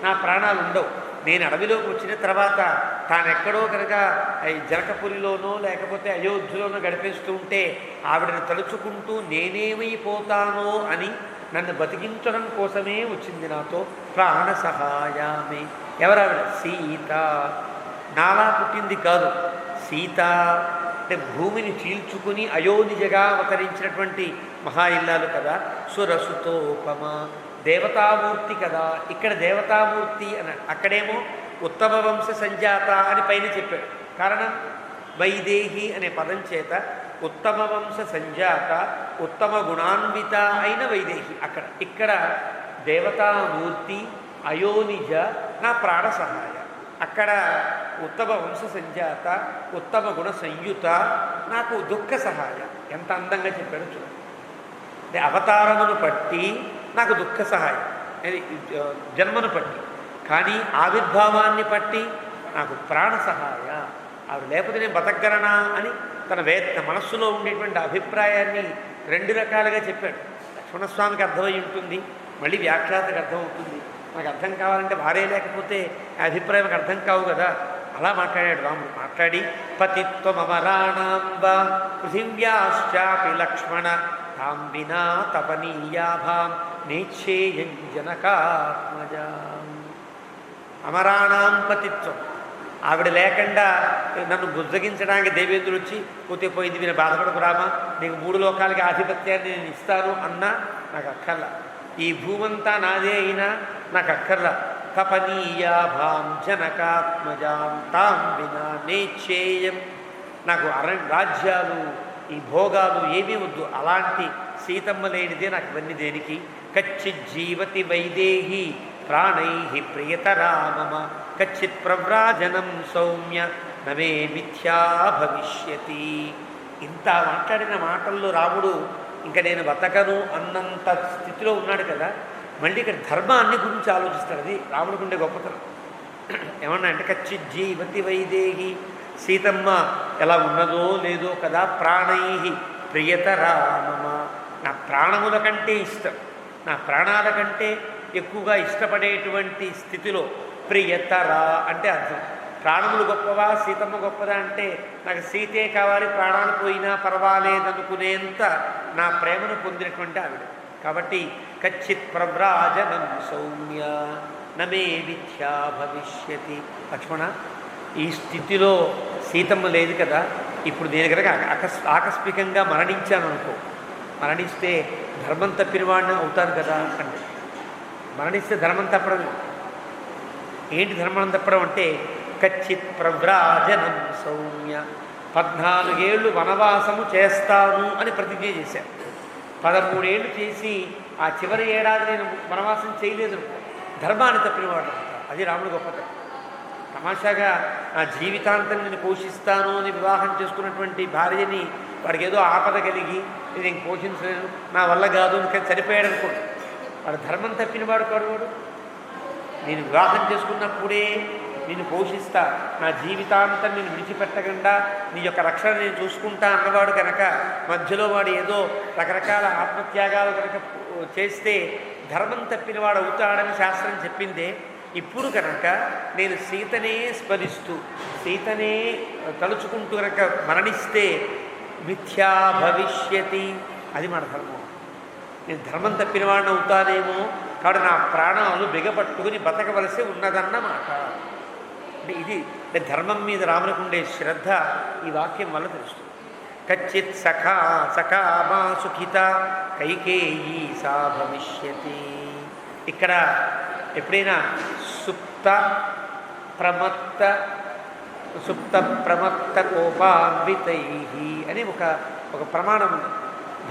నా ప్రాణాలు ఉండవు. నేను అడవిలోకి వచ్చిన తర్వాత తానెక్కడో కనుక జనకపురిలోనో లేకపోతే అయోధ్యలోనో గడిపేస్తూ ఉంటే ఆవిడని తలుచుకుంటూ నేనేమైపోతానో అని నన్ను బతికించడం కోసమే వచ్చింది నాతో ప్రాణ సహాయామి. ఎవరావిడ? సీత. నాలా పుట్టింది కాదు, సీత అంటే భూమిని చీల్చుకుని అయోనిజగా అవతరించినటువంటి మహా ఇల్లాలు కదా. సురసుతోపమ, దేవతామూర్తి కదా. ఇక్కడ దేవతామూర్తి అని, అక్కడేమో ఉత్తమ వంశ సంజాత అని పైన చెప్పాడు. కారణం వైదేహి అనే పదం చేత ఉత్తమ వంశ సంజాత, ఉత్తమ గుణాన్విత అయిన వైదేహి అక్కడ. ఇక్కడ దేవతామూర్తి, అయోనిజ, నా ప్రాణ సహాయ. అక్కడ ఉత్తమ వంశ సంజాత, ఉత్తమ గుణ సంయుత, నాకు దుఃఖ సహాయ. ఎంత అందంగా చెప్పాడు చూడండి. అంటే అవతారమును బట్టి నాకు దుఃఖ సహాయం, జన్మను బట్టి. కానీ ఆవిర్భావాన్ని బట్టి నాకు ప్రాణ సహాయ. ఆవిడ లేకపోతే నేను బతకగలనా అని తన మనస్సులో ఉండేటువంటి అభిప్రాయాన్ని రెండు రకాలుగా చెప్పాడు. లక్ష్మణస్వామికి అర్థమై ఉంటుంది, మళ్ళీ వ్యాఖ్యాతకు అర్థమవుతుంది. నాకు అర్థం కావాలంటే భార్య లేకపోతే ఆ అభిప్రాయం నాకు అర్థం కావు కదా. అలా మాట్లాడాడు రాముడు. మాట్లాడి పతిత్వమరాణాంబ పృథివ్యాశ్చాపి లక్ష్మణ తాం వినా తపనీయాభాం నేచ్ఛేయం జనకాత్మజాం. అమరాణాం పతిత్వం, ఆవిడ లేకుండా నన్ను బుజ్జగించడానికి దేవేంద్రుడు వచ్చి పోతే పోయింది మీరు బాధపడకు రామా, నీకు 3 లోకాలకి ఆధిపత్యాన్ని నేను ఇస్తాను అన్నా నాకు అక్కర్లా. ఈ భూమంతా నాదే అయినా నాకు అక్కర్లా. తపనీయాభాం జనకాత్మజాం తాం వినా నేచ్ఛేయం. నాకు రాజ్యాలు, ఈ భోగాలు ఏమీ వద్దు. అలాంటి సీతమ్మ లేనిదే నాకు ఇవన్నీ దేనికి. కచ్చిత్ జీవతి వైదేహి ప్రాణై ప్రియతరా మమ కచ్చిత్ ప్రవ్రాజనం సౌమ్య నమే మిథ్యా భవిష్యతి. ఇంత మాట్లాడిన మాటల్లో రాముడు ఇంకా నేను బతకను అన్నంత స్థితిలో ఉన్నాడు కదా. మళ్ళీ ఇక్కడ ధర్మాన్ని గురించి ఆలోచిస్తాడు. అది రాముడికి ఉండే గొప్పతనం. ఏమన్నా అంటే కచ్చిత్ జీవతి వైదేహి, సీతమ్మ ఎలా ఉన్నదో లేదో కదా. ప్రాణై ప్రియతరా మమ, నా ప్రాణముల కంటే ఇష్టం, నా ప్రాణాల కంటే ఎక్కువగా ఇష్టపడేటువంటి స్థితిలో. ప్రియతరా అంటే అర్థం ప్రాణములు గొప్పవా సీతమ్మ గొప్పదా అంటే నాకు సీతే కావాలి, ప్రాణాలు పోయినా పర్వాలేదనుకునేంత నా ప్రేమను పొందినటువంటి ఆవిడ. కాబట్టి కచ్చిత్ ప్రవ్రాజనం సౌమ్య నమే మిథ్యా భవిష్యతి. లక్ష్మణ, ఈ స్థితిలో సీతమ్మ లేదు కదా. ఇప్పుడు నేను కనుక ఆకస్మికంగా మరణించాను అనుకో, మరణిస్తే ధర్మం తప్పిన వాడిని అవుతాను కదా అంటే. మరణిస్తే ధర్మం తప్పడం ఏంటి? ధర్మం తప్పడం అంటే కచ్చిత్ ప్రవ్రాజనం సౌమ్య, 14 ఏళ్ళు వనవాసము చేస్తాను అని ప్రతిజ్ఞ చేశాను. 13 ఏళ్ళు చేసి ఆ చివరి ఏడాది నేను వనవాసం చేయలేదు, ధర్మాన్ని తప్పినవాడు. అది రాముడు గొప్పతనం. తమాషాగా నా జీవితాంతం నేను పోషిస్తాను అని వివాహం చేసుకున్నటువంటి భార్యని వాడికి ఏదో ఆపద కలిగి నేను పోషించలేను, నా వల్ల కాదు అని చనిపోయాడు అనుకోండి, వాడు ధర్మం తప్పినవాడు కాడు. వాడు నేను వివాహం చేసుకున్నప్పుడే నిన్ను పోషిస్తా, నా జీవితాంతం నేను విడిచిపెట్టకుండా నీ యొక్క రక్షణ నేను చూసుకుంటా అన్నవాడు కనుక మధ్యలో వాడు ఏదో రకరకాల ఆత్మత్యాగాలు కనుక చేస్తే ధర్మం తప్పినవాడు అవుతాడని శాస్త్రం చెప్పిందే. ఇప్పుడు కనుక నేను సీతనే స్మరిస్తూ సీతనే తలుచుకుంటూ కనుక మరణిస్తే మిథ్యా భవిష్యతి, అది మన ధర్మం. నేను ధర్మం తప్పినవాడిని అవుతానేమో, కాబట్టి నా ప్రాణాలు బిగపట్టుకుని బతకవలసి ఉన్నదన్నమాట. అంటే ఇది ధర్మం మీద రామునికి ఉండే శ్రద్ధ ఈ వాక్యం వల్ల తెలుస్తుంది. కచ్చిత్ సఖా సఖా మా సుఖిత కైకేయీ సా భవిష్యతి. ఇక్కడ ఎప్పుడైనా సుప్త ప్రమత్త కోపాన్వితై అని ఒక ప్రమాణం ఉంది.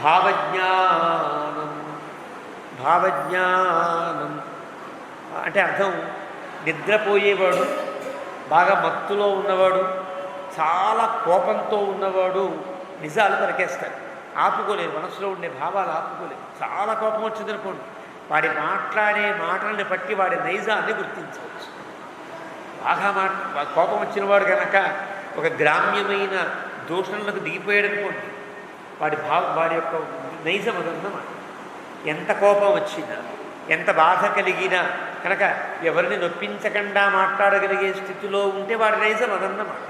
భావజ్ఞానం భావజ్ఞానం అంటే అర్థం నిద్రపోయేవాడు, బాగా మత్తులో ఉన్నవాడు, చాలా కోపంతో ఉన్నవాడు నిజాలు పలికేస్తాడు. ఆపుకోలేరు, మనసులో ఉండే భావాలు ఆపుకోలేరు. చాలా కోపం వచ్చిందనుకోండి, వాడి మాట్లాడే మాటల్ని బట్టి వాడి నైజాన్ని గుర్తించవచ్చు. బాగా కోపం వచ్చిన వాడు కనుక ఒక గ్రామ్యమైన దూషణలకు దిగిపోయాడు అనుకోండి, వాడి యొక్క నైజం అదన్నమాట. ఎంత కోపం వచ్చినా, ఎంత బాధ కలిగినా కనుక ఎవరిని నొప్పించకుండా మాట్లాడగలిగే స్థితిలో ఉంటే వాడి నైజం అదన్నమాట.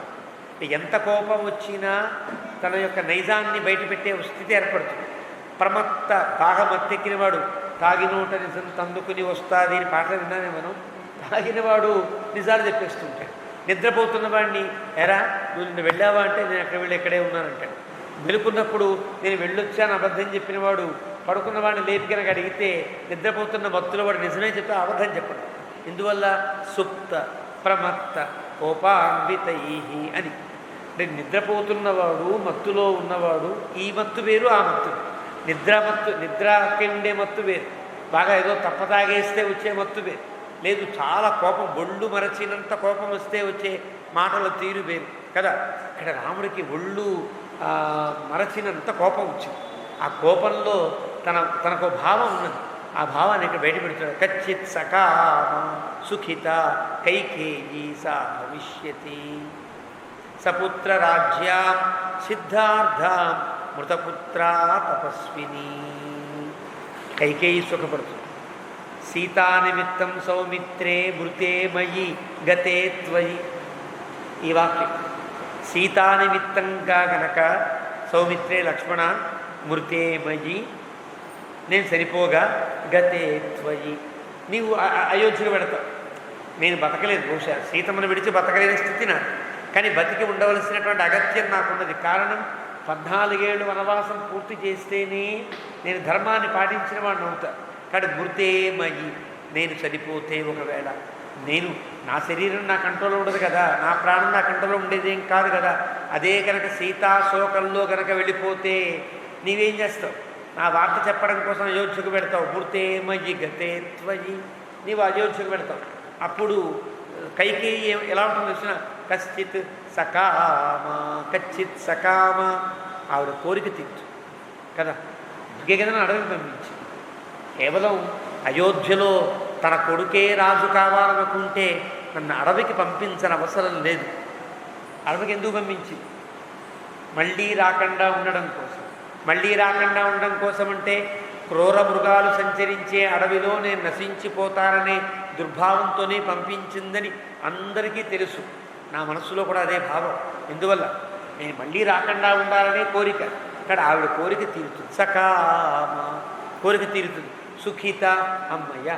ఎంత కోపం వచ్చినా తన యొక్క నైజాన్ని బయటపెట్టే స్థితి ఏర్పడుతుంది. ప్రమత్త బాగా మత్తెక్కిన వాడు తాగినోట నిజం తందుకుని వస్తుంది అని పాటలు విన్నానే మనం. తాగినవాడు నిజాలు చెప్పేస్తుంటాడు. నిద్రపోతున్న వాడిని ఎరా నువ్వు నిన్ను వెళ్ళావా అంటే నేను అక్కడ వెళ్ళి ఎక్కడే ఉన్నానంటాడు. మెలుకున్నప్పుడు నేను వెళ్ళొచ్చాను అబద్ధం చెప్పినవాడు పడుకున్న వాడిని లేపి కనుక అడిగితే నిద్రపోతున్న మత్తులో వాడు నిజమే చెప్పి అబద్ధం చెప్పడు. ఇందువల్ల సుప్త ప్రమత్త కోపాన్వితై అని. అంటే నిద్రపోతున్నవాడు, మత్తులో ఉన్నవాడు, ఈ మత్తు వేరు ఆ మత్తు. నిద్రకి ఉండే మత్తు వేరు, బాగా ఏదో తప్పతాగేస్తే వచ్చే మత్తు వేరు. లేదు చాలా కోపం, ఒళ్ళు మరచినంత కోపం వస్తే వచ్చే మాటల తీరు వేరు కదా. ఇక్కడ రాముడికి ఒళ్ళు మరచినంత కోపం వచ్చింది. ఆ కోపంలో తనకు భావం ఉన్నది. ఆ భావాన్ని ఇక్కడ బయట పెడుతున్నాడు. కచ్చిత్ సకామ సుఖిత కైకేయీ సా భవిష్యతి సపుత్ర రాజ్యాం సిద్ధార్థాం మృతపుత్రా తపస్విని. కైకేయి సుఖపడుతుంది. సీతానిమిత్తం సౌమిత్రే మృతే మయి గతే త్వయి. ఈ వాక్యం సీతానిమిత్తంగా గనక సౌమిత్రే లక్ష్మణ మృతే మయి నేను సరిపోగా గతే త్వయి నీవు అయోధ్యకు పెడతావు. నేను బతకలేదు, బహుశా సీతమ్మను విడిచి బతకలేని స్థితి నాకు, కానీ బతికి ఉండవలసినటువంటి అగత్యం నాకున్నది. కారణం 14 ఏళ్ళు వనవాసం పూర్తి చేస్తేనే నేను ధర్మాన్ని పాటించిన వాడిని అవుతా. కానీ మృతేమయి నేను చనిపోతే ఒకవేళ నా శరీరం నా కంట్రోల్లో ఉండదు కదా, నా ప్రాణం నా కంట్రోల్లో ఉండేదేం కాదు కదా. అదే కనుక సీతాశోకంలో కనుక వెళ్ళిపోతే నీవేం చేస్తావు? నా వార్త చెప్పడం కోసం అయోధ్యకు పెడతావు. మృతేమయి గతే త్వయి నీవు అయోధ్యకు పెడతావు. అప్పుడు కైకేయి ఎలా ఉంటుంది తెలిసిన కశ్చిత్ సకామ ఆవిడ కోరిక తీర్చు కదా. ఇంకే కదా అడవికి పంపించి కేవలం అయోధ్యలో తన కొడుకే రాజు కావాలనుకుంటే నన్ను అడవికి పంపించని అవసరం లేదు. అడవికి ఎందుకు పంపించింది? మళ్ళీ రాకుండా ఉండడం కోసం. మళ్ళీ రాకుండా ఉండడం కోసం అంటే క్రూర మృగాలు సంచరించే అడవిలో నేను నశించిపోతాననే దుర్భావంతోనే పంపించిందని అందరికీ తెలుసు. నా మనస్సులో కూడా అదే భావం. ఎందువల్ల నేను మళ్ళీ రాకుండా ఉండాలనే కోరిక. ఇక్కడ ఆవిడ కోరిక తీరుతుంది. సకామ కోరిక తీరుతుంది. సుఖిత అమ్మయ్య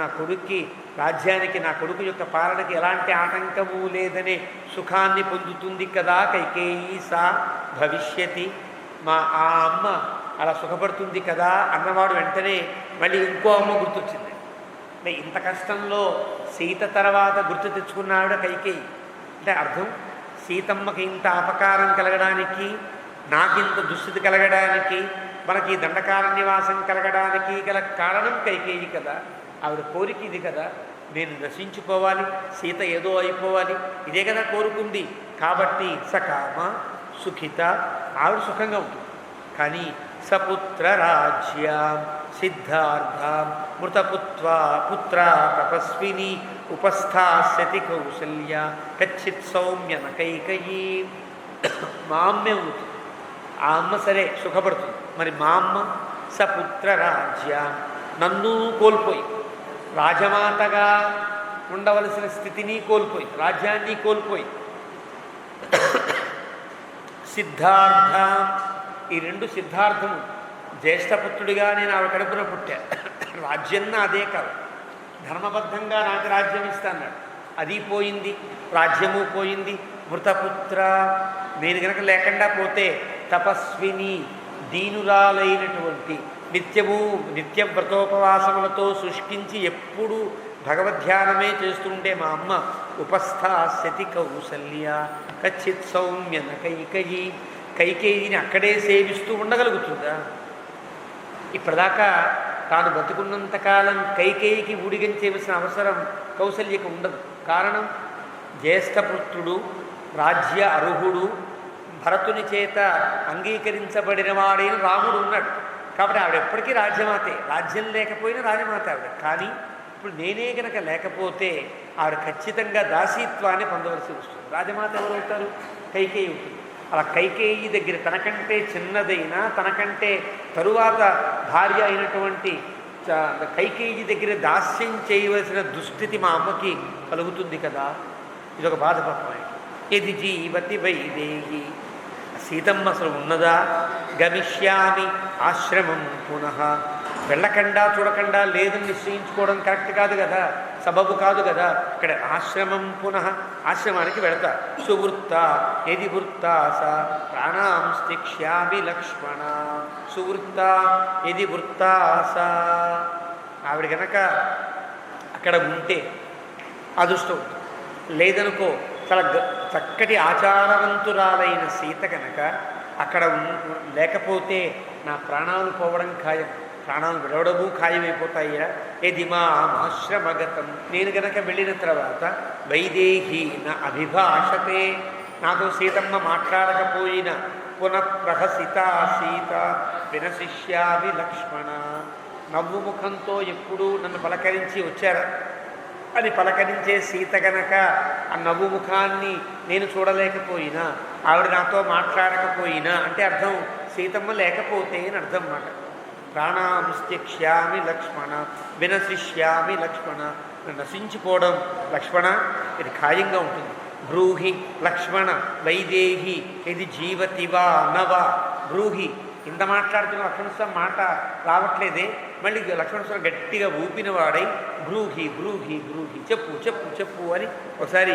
నా కొడుక్కి రాజ్యానికి, నా కొడుకు యొక్క పాలనకి ఎలాంటి ఆటంకము లేదనే సుఖాన్ని పొందుతుంది కదా కైకేయీ సా భవిష్యతి. ఆ అమ్మ అలా సుఖపడుతుంది కదా అన్నవాడు వెంటనే మళ్ళీ ఇంకో అమ్మ గుర్తొచ్చింది. అంటే ఇంత కష్టంలో సీత తర్వాత గుర్తు తెచ్చుకున్నాడు కైకేయి. అంటే అర్థం సీతమ్మకి ఇంత అపకారం కలగడానికి, నాకింత దుస్థితి కలగడానికి, మనకి దండకారణ్యవాసం కలగడానికి గల కారణం కైకేయి కదా. ఆవిడ కోరిక ఇది కదా, నేను నశించుకోవాలి, సీత ఏదో అయిపోవాలి, ఇదే కదా కోరుకుంది. కాబట్టి సకామ సుఖిత ఆవిడ సుఖంగా ఉంటుంది. కానీ సపుత్ర రాజ్యాం సిద్ధార్థాం పుత్ర తపస్విని ఉపస్థాస్యతి కౌసల్య కచ్చిత్ సౌమ్యన కైకేయీ. మా అమ్మే ఉంటుంది. ఆ అమ్మ సరే సుఖపడుతుంది. మరి మా అమ్మ సపుత్ర రాజ్యాం నన్ను కోల్పోయి, రాజమాతగా ఉండవలసిన స్థితిని కోల్పోయి, రాజ్యాన్ని కోల్పోయి, సిద్ధార్థ ఈ 2 సిద్ధార్థము జ్యేష్ఠపుత్రుడిగా నేను ఆవిడ కడుపున పుట్టా. రాజ్యం అదే కాదు, ధర్మబద్ధంగా నాకు రాజ్యం ఇస్తాన్నాడు. అది పోయింది, రాజ్యము పోయింది. మృతపుత్ర నేను గనక లేకుండా పోతే తపస్విని దీనురాలైనటువంటి నిత్య వ్రతోపవాసములతో శుష్కించి ఎప్పుడూ భగవద్ధ్యానమే చేస్తుంటే మా అమ్మ ఉపస్థాస్యతి కౌసల్య కచ్చిత్ సౌమ్యన కైకేయిని అక్కడే సేవిస్తూ ఉండగలుగుతుందా? ఇప్పటిదాకా తాను బతుకున్నంతకాలం కైకేయికి ఊడిగం చేయవలసిన అవసరం కౌసల్యకు ఉండదు. కారణం, జ్యేష్ఠపుత్రుడు, రాజ్య అర్హుడు, భరతుని చేత అంగీకరించబడిన వాడైన రాముడు ఉన్నాడు. కాబట్టి ఆవిడ ఎప్పటికీ రాజ్యమాతే, రాజ్యం లేకపోయినా రాజమాత ఆవిడ. కానీ ఇప్పుడు నేనే కనుక లేకపోతే ఆవిడ ఖచ్చితంగా దాసీత్వాన్ని పొందవలసి వస్తుంది. రాజమాత ఎవరవుతారు? కైకేయి అవుతుంది. అలా కైకేయి దగ్గర తనకంటే చిన్నదైనా, తనకంటే తరువాత భార్య అయినటువంటి కైకేయి దగ్గర దాస్యం చేయవలసిన దుస్థితి మా అమ్మకి కలుగుతుంది కదా. ఇదొక బాధపడమే. ఇది జీవతి వైదేహి, సీతమ్మ అసలు ఉన్నదా? గమిష్యామి ఆశ్రమం పునః, వెళ్ళకుండా చూడకుండా లేదని నిశ్చయించుకోవడం కరెక్ట్ కాదు కదా, సబబు కాదు కదా. ఇక్కడ ఆశ్రమం పునః, ఆశ్రమానికి వెళతా. సువృత్త ఎది వృత్తా స ప్రాణాం స్థిక్ష్యామి లక్ష్మణ. సువృత్త ఎది వృత్తా స, ఆవిడ కనుక అక్కడ ఉంటే అదృష్టం. లేదనుకో, చాలా చక్కటి ఆచారవంతురాలైన సీత కనుక అక్కడ లేకపోతే నా ప్రాణాలు పోవడం ఖాయం, ప్రాణాలు విడవడము ఖాయమైపోతాయా. ఏది మా ఆశ్రమగతం, నేను గనక వెళ్ళిన తర్వాత వైదేహి నా అభిభాషతే, నాతో సీతమ్మ మాట్లాడకపోయిన పునఃప్రహసిత సీత వినశిష్యామి లక్ష్మణ. నవ్వు ముఖంతో ఎప్పుడూ నన్ను పలకరించి వచ్చారా అని పలకరించే సీత గనక ఆ నవ్వు ముఖాన్ని నేను చూడలేకపోయినా, ఆవిడ నాతో మాట్లాడకపోయినా అంటే అర్థం సీతమ్మ లేకపోతే అని అర్థం మాట. ప్రాణాంస్త్యక్ష్యామి లక్ష్మణ వినశిష్యామి లక్ష్మణ, నశించిపోవడం లక్ష్మణ ఇది ఖాయంగా ఉంటుంది. బ్రూహి లక్ష్మణ వైదేహి ఇది జీవతివా నవా. బ్రూహి, ఇంత మాట్లాడుతున్న లక్ష్మణస్వామి మాట రావట్లేదే, మళ్ళీ లక్ష్మణస్వామి గట్టిగా ఊపిన వాడై బ్రూహి బ్రూహి బ్రూహి, చెప్పు చెప్పు చెప్పు అని ఒకసారి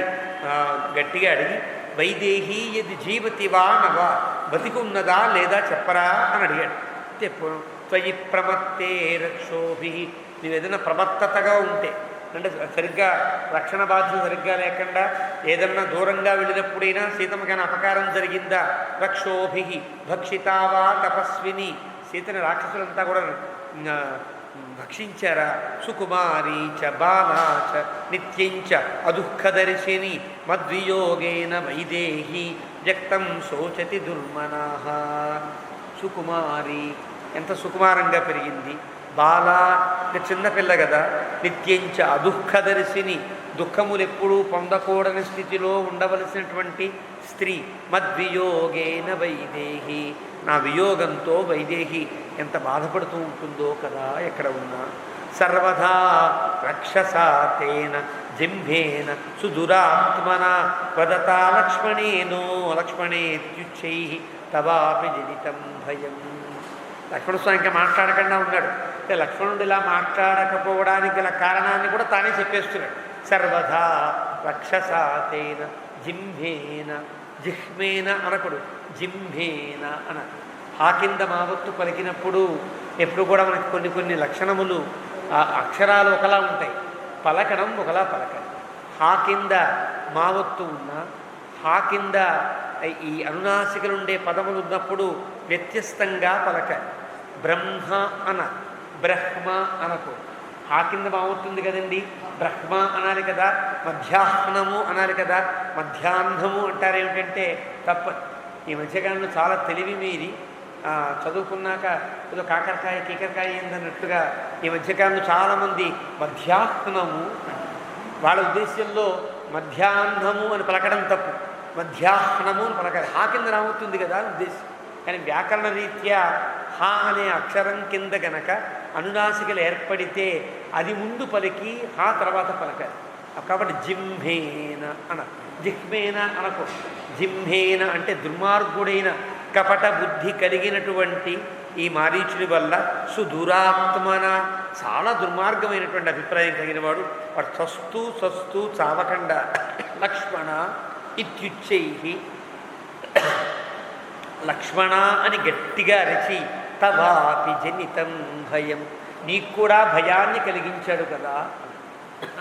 గట్టిగా అడిగి వైదేహి ఇది జీవతివా నవా, బతికున్నదా లేదా చెప్పరా అని అడిగాడు. చెప్పు. త్వయి ప్రమత్తే రక్షోభి, నువ్వు ఏదైనా ప్రమత్తతగా ఉంటే, అంటే సరిగ్గా రక్షణ బాధ్యత సరిగ్గా లేకుండా ఏదన్నా దూరంగా వెళ్ళినప్పుడైనా సీతమ్మకైనా అపకారం జరిగిందా. రక్షోభి భక్షితావా తపస్విని, సీతని రాక్షసులంతా కూడా భక్షించారా. సుకుమారీ చ బాలా చ నిత్యంచ అదుఃఖదర్శిని మద్వియోగేన వైదేహి వ్యక్తం శోచతి దుర్మనాః. సుకుమారి ఎంత సుకుమారంగా పెరిగింది. బాల చిన్నపిల్ల కదా. నిత్యంచ అదుఃఖదర్శిని, దుఃఖములు ఎప్పుడూ పొందకూడని స్థితిలో ఉండవలసినటువంటి స్త్రీ. మద్వియోగేన వైదేహి, నా వియోగంతో వైదేహి ఎంత బాధపడుతూ ఉంటుందో కదా ఎక్కడ ఉన్నా. సర్వదా రక్షసాతేన జింభేన సుదురాత్మన వదతా లక్ష్మణేనో లక్ష్మణేత్యుచ్చై తవాపి జనితం భయం. లక్ష్మణస్వామి ఇంకా మాట్లాడకుండా ఉన్నాడు. అంటే లక్ష్మణుడు ఇలా మాట్లాడకపోవడానికి గల కారణాన్ని కూడా తానే చెప్పేస్తున్నాడు. సర్వదా రక్షసాతేన జింభేన, జిహ్మేన అనకుడు, జింభేన అన. హా కింద మావత్తు పలికినప్పుడు ఎప్పుడు కూడా మనకి కొన్ని కొన్ని లక్షణములు, అక్షరాలు ఒకలా ఉంటాయి, పలకడం ఒకలా పలకడం. హా కింద మావత్తు ఉన్న, హా కింద ఈ అనునాసికలుండే పదములు ఉన్నప్పుడు వ్యత్యస్తంగా పలకాలి. బ్రహ్మ అన, బ్రహ్మ అనకు. ఆ కింద బాగుంటుంది కదండి, బ్రహ్మ అనాలి కదా, మధ్యాహ్నము అనాలి కదా. మధ్యాహ్నము అంటారు ఏమిటంటే తప్ప. ఈ మధ్యకాలంలో చాలా తెలివి మీరి చదువుకున్నాక ఏదో కాకరకాయ కీకరకాయ ఏందన్నట్టుగా ఈ మధ్యకాలంలో చాలామంది మధ్యాహ్నము, వాళ్ళ ఉద్దేశ్యంలో మధ్యాహ్నము అని పలకడం తప్పు, మధ్యాహ్నము అని పలకాలి. హా కింద రావుతుంది కదా ఉద్దేశం. కానీ వ్యాకరణ రీత్యా హా అనే అక్షరం కింద గనక అనునాసికలు ఏర్పడితే అది ముందు పలికి హా తర్వాత పలకాలి. కాబట్టి జింభేన అన, జిహ్మేన అనకు. జింభేన అంటే దుర్మార్గుడైన కపట బుద్ధి కలిగినటువంటి ఈ మారీచుడి వల్ల సుదురాత్మన, చాలా దుర్మార్గమైనటువంటి అభిప్రాయం కలిగిన వాడు సస్తూ సస్తూ చావకండా లక్ష్మణ ఇత్యుచ్చై, లక్ష్మణ అని గట్టిగా అరిచి తవాపి జనితం భయం, నీకు కూడా భయాన్ని కలిగించాడు కదా.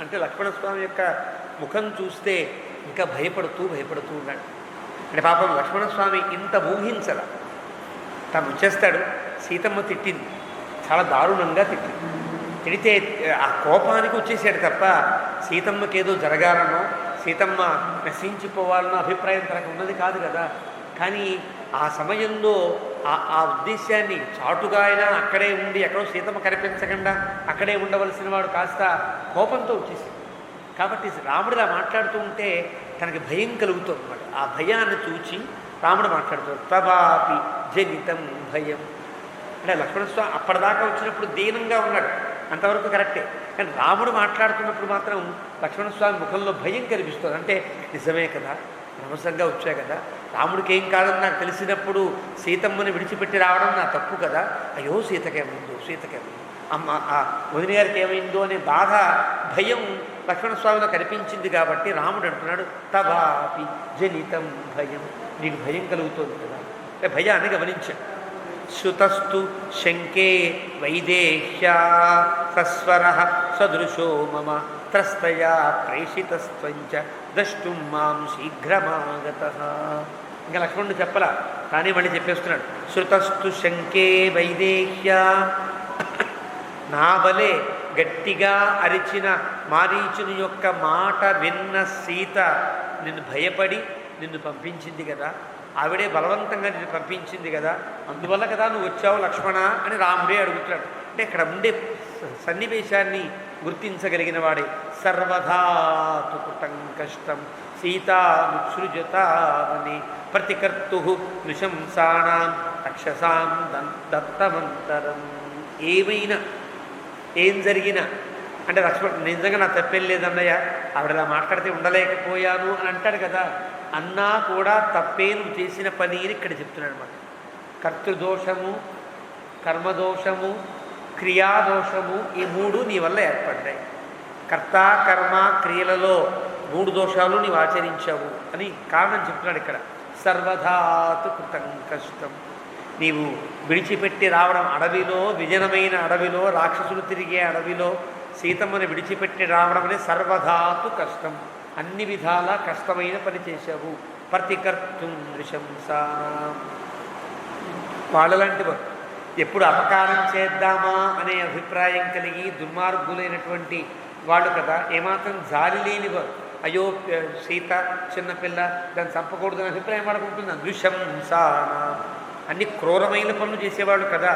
అంటే లక్ష్మణస్వామి యొక్క ముఖం చూస్తే ఇంకా భయపడుతూ భయపడుతూ ఉన్నాడు. అంటే పాపం లక్ష్మణస్వామి ఇంత ఊహించల. తను వచ్చేస్తాడు, సీతమ్మ తిట్టింది, చాలా దారుణంగా తిట్టాడు. తిడితే ఆ కోపానికి వచ్చేసాడు తప్ప సీతమ్మకి ఏదో జరగాలనో సీతమ్మ నశించిపోవాలనో అభిప్రాయం తనకు ఉన్నది కాదు కదా. కానీ ఆ సమయంలో ఆ ఉద్దేశాన్ని చాటుగా అయినా అక్కడే ఉండి ఎక్కడో సీతమ్మ కనిపించకుండా అక్కడే ఉండవలసిన వాడు కాస్త కోపంతో వచ్చేసాడు. కాబట్టి రాముడిలా మాట్లాడుతూ ఉంటే తనకి భయం కలుగుతుంది అన్నమాట. ఆ భయాన్ని చూచి రాముడు మాట్లాడుతాడు. తవాపి జనితం భయం అంటే లక్ష్మణస్వామి అప్పటిదాకా వచ్చినప్పుడు దీనంగా ఉన్నాడు, అంతవరకు కరెక్టే. కానీ రాముడు మాట్లాడుతున్నప్పుడు మాత్రం లక్ష్మణస్వామి ముఖంలో భయం కనిపిస్తుంది. అంటే నిజమే కదా, అనవసరంగా వచ్చా కదా, రాముడికి ఏం కాదని నాకు తెలిసినప్పుడు సీతమ్మని విడిచిపెట్టి రావడం నా తప్పు కదా, అయ్యో సీతకేమైందో సీతకేమైందో, అమ్మ ఆ వదిన గారికి ఏమైందో అనే బాధ భయం లక్ష్మణస్వామిలో కనిపించింది. కాబట్టి రాముడు అంటున్నాడు తవాపి జనితం భయం, నీకు భయం కలుగుతుంది కదా. భయాన్ని గమనించాడు. శృతస్తు శంకే వైదేహ్యా సస్వర సదృశో మమ త్రస్తయా ప్రేషితస్త్వంచ ద్రష్టుం మాం శీఘ్రమాగత. ఇంకా లక్ష్మణుడు చెప్పలా, కానీ మళ్ళీ చెప్పేస్తున్నాడు. శృతస్తు శంకే వైదేహ్యా, నా వలె గట్టిగా అరిచిన మారీచుని యొక్క మాట విన్న సీత నిన్ను భయపడి నిన్ను పంపించింది కదా, ఆవిడే బలవంతంగా నిన్ను పంపించింది కదా, అందువల్ల కదా నువ్వు వచ్చావు లక్ష్మణ అని రాముడే అడుగుతున్నాడు. అంటే ఇక్కడ ఉండే సన్నివేశాన్ని గుర్తించగలిగిన వాడే. సర్వధాతు కృతం కష్టం సీతాముత్సృజతావని ప్రతికర్తు నృశంసానాం రక్షసాం దత్తమంతరం. ఏమైనా ఏం జరిగినా అంటే లక్ష్మణ్ నిజంగా నా తప్పేం లేదన్నయ్య, ఆవిడలా మాట్లాడితే ఉండలేకపోయాను అని అంటాడు కదా, అన్నా కూడా తప్పే నువ్వు చేసిన పని అని ఇక్కడ చెప్తున్నాడు అన్నమాట. కర్తృదోషము, కర్మదోషము, క్రియాదోషము, ఈ మూడు నీ వల్ల ఏర్పడ్డాయి. కర్త కర్మ క్రియలలో 3 దోషాలు నీవు ఆచరించావు అని కారణం చెప్తున్నాడు ఇక్కడ. సర్వధాతు కృతం కష్టం, నీవు విడిచిపెట్టి రావడం, అడవిలో విజనమైన అడవిలో రాక్షసులు తిరిగే అడవిలో సీతమ్మని విడిచిపెట్టి రావడం అనేది సర్వధాతు కష్టం, అన్ని విధాల కష్టమైన పని చేశావు. ప్రతికర్తుం నృశంసానాం, వాళ్ళలాంటి వారు ఎప్పుడు అపకారం చేద్దామా అనే అభిప్రాయం కలిగి దుర్మార్గులైనటువంటి వాళ్ళు కదా, ఏమాత్రం జాలి లేని వారు. అయ్యో సీత చిన్నపిల్ల దాన్ని చంపకూడదని అభిప్రాయం పడుకుంటుంది. నృశంసానాం, అన్ని క్రూరమైన పనులు చేసేవాళ్ళు కదా,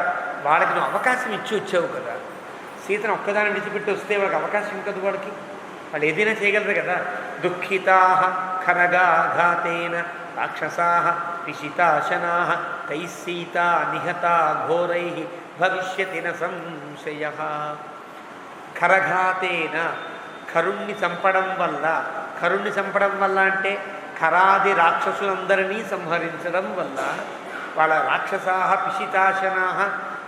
వాళ్ళకి నువ్వు అవకాశం ఇచ్చి వచ్చావు కదా. సీతను ఒక్కదాన్ని విడిచిపెట్టి వస్తే వాళ్ళకి అవకాశం ఉంటుంది, వాడికి వాళ్ళు ఏదైనా చేయగలరు కదా. దుఃఖితా ఖరగాఘాతేన రాక్షసా పిశితాశనా తై సీతా నిహతా ఘోరై భవిష్యతి న సంశయ. ఖరఘాతేన, ఖరుణ్ణి చంపడం వల్ల, ఖరుణ్ణి చంపడం వల్ల అంటే ఖరాది రాక్షసులందరినీ సంహరించడం వల్ల, వాళ్ళ రాక్షసా పిశితాశనా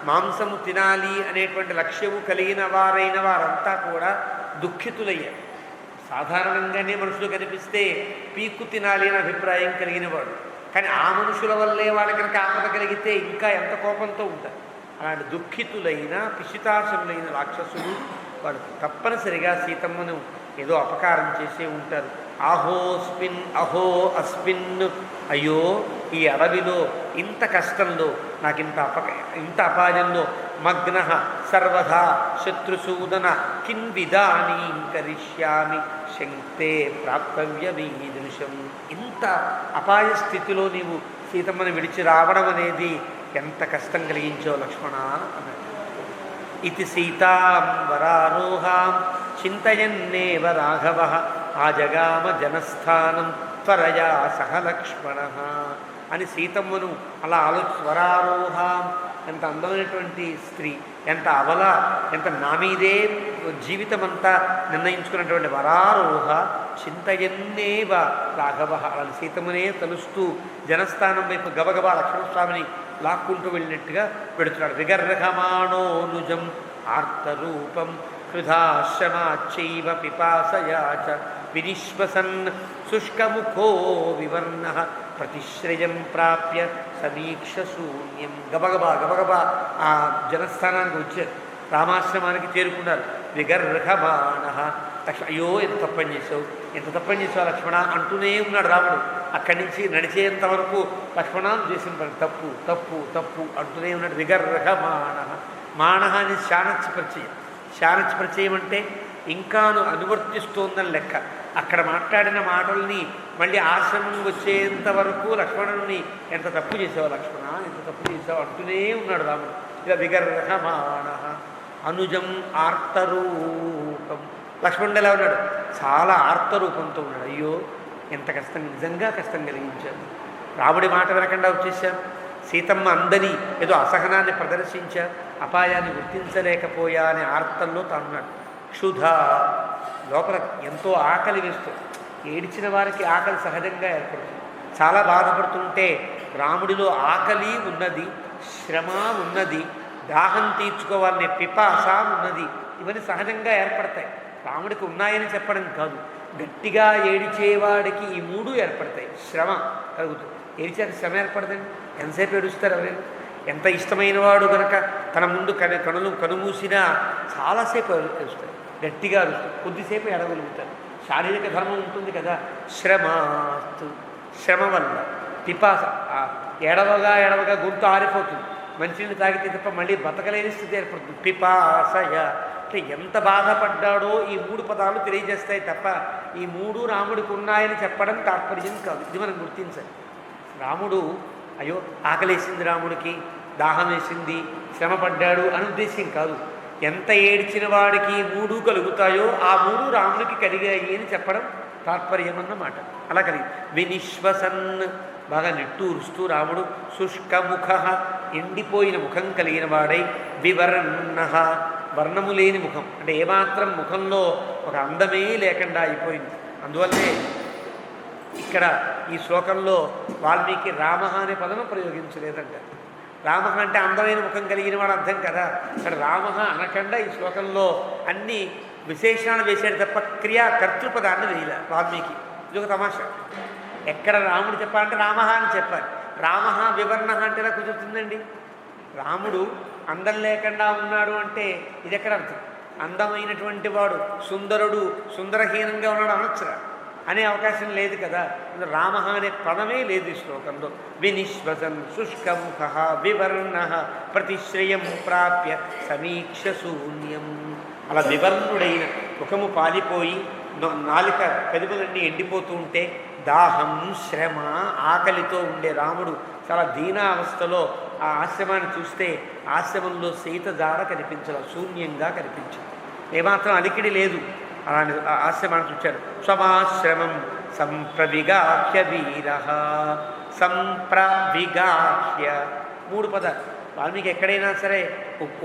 మాంసము తినాలి అనేటువంటి లక్ష్యము కలిగిన వారైన వారంతా కూడా దుఃఖితులయ్యారు. సాధారణంగానే మనుషులు కనిపిస్తే పీక్కు తినాలి అనే అభిప్రాయం కలిగిన వాడు, కానీ ఆ మనుషుల వల్లే వాళ్ళకి కనుక ఆపద కలిగితే ఇంకా ఎంత కోపంతో ఉంటారు. అలాంటి దుఃఖితులైన పిశితాశులైన రాక్షసులు వాడు తప్పనిసరిగా సీతమ్మను ఏదో అపకారం చేసే ఉంటారు. అహోస్మిన్ అహో అస్మిన్, అయ్యో ఈ అడవిలో ఇంత కష్టంలో నాకు ఇంత అపాయంలో మగ్న సర్వదా శత్రుసూదన కిన్విదానీం కరిష్యామి శంక్తే ప్రాప్తవ్యమీదృశం. ఇంత అపాయ స్థితిలో నీవు సీతమ్మని విడిచి రావడం అనేది ఎంత కష్టం కలిగించో లక్ష్మణ అన్నాడు. ఇది సీతాం వరారోహాం చింతయన్నేవ రాఘవ ఆజగామ జనస్థానం త్వరయా సహ లక్ష్మణ అని సీతమ్మను అలా వరారోహాం, ఎంత అందమైనటువంటి స్త్రీ, ఎంత అవల, ఎంత నా మీదే జీవితం అంతా నిర్ణయించుకున్నటువంటి వరారోహ చింతయన్నేవ రాఘవ, అలా సీతమ్మనే తలుస్తూ జనస్థానం వైపు గబగబా లక్ష్మణస్వామిని లాక్కుంటూ వెళ్ళినట్టుగా పెడుతున్నాడు. విగర్హమాణో నుజం ఆర్తరూపం హృదాశ్రమాచైవ పిపాసయాచ వినిశ్వసన్ శుష్కముఖో వివర్ణ ప్రతిశ్రయం ప్రాప్య సమీక్ష శూన్యం. గబగబా గబగబా ఆ జనస్థానానికి వచ్చారు, రామాశ్రమానికి చేరుకున్నారు. విగర్హమాణ లక్ష్మణ, అయ్యో ఎంత తప్పని చేసావు, ఎంత తప్పని చేసావు లక్ష్మణ అంటూనే ఉన్నాడు రాముడు. అక్కడి నుంచి నడిచేంత వరకు లక్ష్మణ చేసిన పని తప్పు తప్పు తప్పు అంటూనే ఉన్నాడు. విగర్హమాణ మాణహ అని శానచ్య ప్రత్యయం. శానచ్య ప్రత్యయం అంటే ఇంకాను అనువర్తిస్తోందని లెక్క. అక్కడ మాట్లాడిన మాటల్ని మళ్ళీ ఆశ్రమం వచ్చేంత వరకు లక్ష్మణుని ఎంత తప్పు చేసావు లక్ష్మణ, ఎంత తప్పు చేసావు అంటూనే ఉన్నాడు రాముడు. ఇలా విగర్హమాణ అనుజం ఆర్తరూపం. లక్ష్మణుడు ఎలా ఉన్నాడు? చాలా ఆర్తరూపంతో ఉన్నాడు. అయ్యో ఎంత కష్టం, నిజంగా కష్టం కలిగించాను. రాముడి మాట వినకుండా వచ్చేసాను. సీతమ్మ అందని ఏదో అసహనాన్ని ప్రదర్శించా, అపాయాన్ని గుర్తించలేకపోయా అనే ఆర్తంలో తానున్నాడు. క్షుధ లోపల ఎంతో ఆకలి వేస్తూ, ఏడిచిన వారికి ఆకలి సహజంగా ఏర్పడుతుంది. చాలా బాధపడుతుంటే రాముడిలో ఆకలి ఉన్నది, శ్రమ ఉన్నది, దాహం తీర్చుకోవాలనే పిపాస ఉన్నది. ఇవన్నీ సహజంగా ఏర్పడతాయి. రాముడికి ఉన్నాయని చెప్పడం కాదు, గట్టిగా ఏడిచేవాడికి ఈ మూడు ఏర్పడతాయి. శ్రమ కలుగుతుంది. ఏడిచాక శ్రమ ఏర్పడదండి. ఎంతసేపు ఏడుస్తారు ఎవరైనా? ఎంత ఇష్టమైన వాడు కనుక తన ముందు కనుమూసినా చాలాసేపు ఏడుస్తారు, గట్టిగా అరుస్తారు, కొద్దిసేపు ఎడగలుగుతారు. శారీరక ధర్మం ఉంటుంది కదా. శ్రమాస్తు, శ్రమ వల్ల పిపాస, ఎడవగా గొంతు ఆరిపోతుంది. మంచినీళ్ళు తాగితే తప్ప మళ్ళీ బతకలేని స్థితి ఏర్పడుతుంది. పిపాసయ అంటే ఎంత బాధపడ్డాడో ఈ మూడు పదాలు తెలియజేస్తాయి తప్ప ఈ మూడు రాముడికి ఉన్నాయని చెప్పడం తాత్పర్యం కాదు. ఇది మనం గుర్తించాలి. రాముడు అయ్యో ఆకలేసింది, రాముడికి దాహం వేసింది, శ్రమపడ్డాడు అని ఉద్దేశ్యం కాదు. ఎంత ఏడ్చిన వాడికి మూడు కలుగుతాయో ఆ మూడు రాముడికి కలిగాయి అని చెప్పడం తాత్పర్యం అన్నమాట. అలా కలిగి వినిశ్వసన్ బాగా నిట్టూరుస్తూ రాముడు శుష్కముఖ ఎండిపోయిన ముఖం కలిగిన వాడై వివర్ణ వర్ణము లేని ముఖం అంటే ఏమాత్రం ముఖంలో ఒక అందమే లేకుండా అయిపోయింది. అందువల్లే ఇక్కడ ఈ శ్లోకంలో వాల్మీకి రామ అనే పదము ప్రయోగించలేదంట. రామ అంటే అందమైన ముఖం కలిగిన వాడు అర్థం కదా. ఇక్కడ రామ అనకుండా ఈ శ్లోకంలో అన్ని విశేషణాలు వేసాడు తప్ప క్రియా కర్తృపదాన్ని వేయలే వాల్మీకి. ఇది ఒక తమాషా. ఎక్కడ రాముడు చెప్పాలంటే రామ అని చెప్పాలి. రామ వివర్ణ అంటే ఎలా కుదురుతుందండి? రాముడు అందం లేకుండా ఉన్నాడు అంటే ఇది ఎక్కడ అర్థం? అందమైనటువంటి వాడు సుందరుడు సుందరహీనంగా ఉన్నాడు అనొచ్చురా అనే అవకాశం లేదు కదా. రామ అనే పదమే లేదు ఈ శ్లోకంలో. వినిశ్వసన్ శుష్కముఖ వివర్ణ ప్రతిశ్రయం ప్రాప్య సమీక్ష శూన్యం. అలా వివర్ణుడైన ముఖము పాలిపోయి నాలిక పెదవులన్నీ ఎండిపోతూ ఉంటే దాహం శ్రమ ఆకలితో ఉండే రాముడు చాలా దీనావస్థలో ఆ ఆశ్రమాన్ని చూస్తే ఆశ్రమంలో సీత జాడ కనిపించదు, శూన్యంగా కనిపించింది. ఏమాత్రం అలికిడి లేదు. అలాంటి ఆశ్రమాన్ని చూచాడు. స్వమాశ్రమం సంప్రవిగాహ్య వీర సంప్రవిగాహ్య మూడు పదాలు. వాల్మీకి ఎక్కడైనా సరే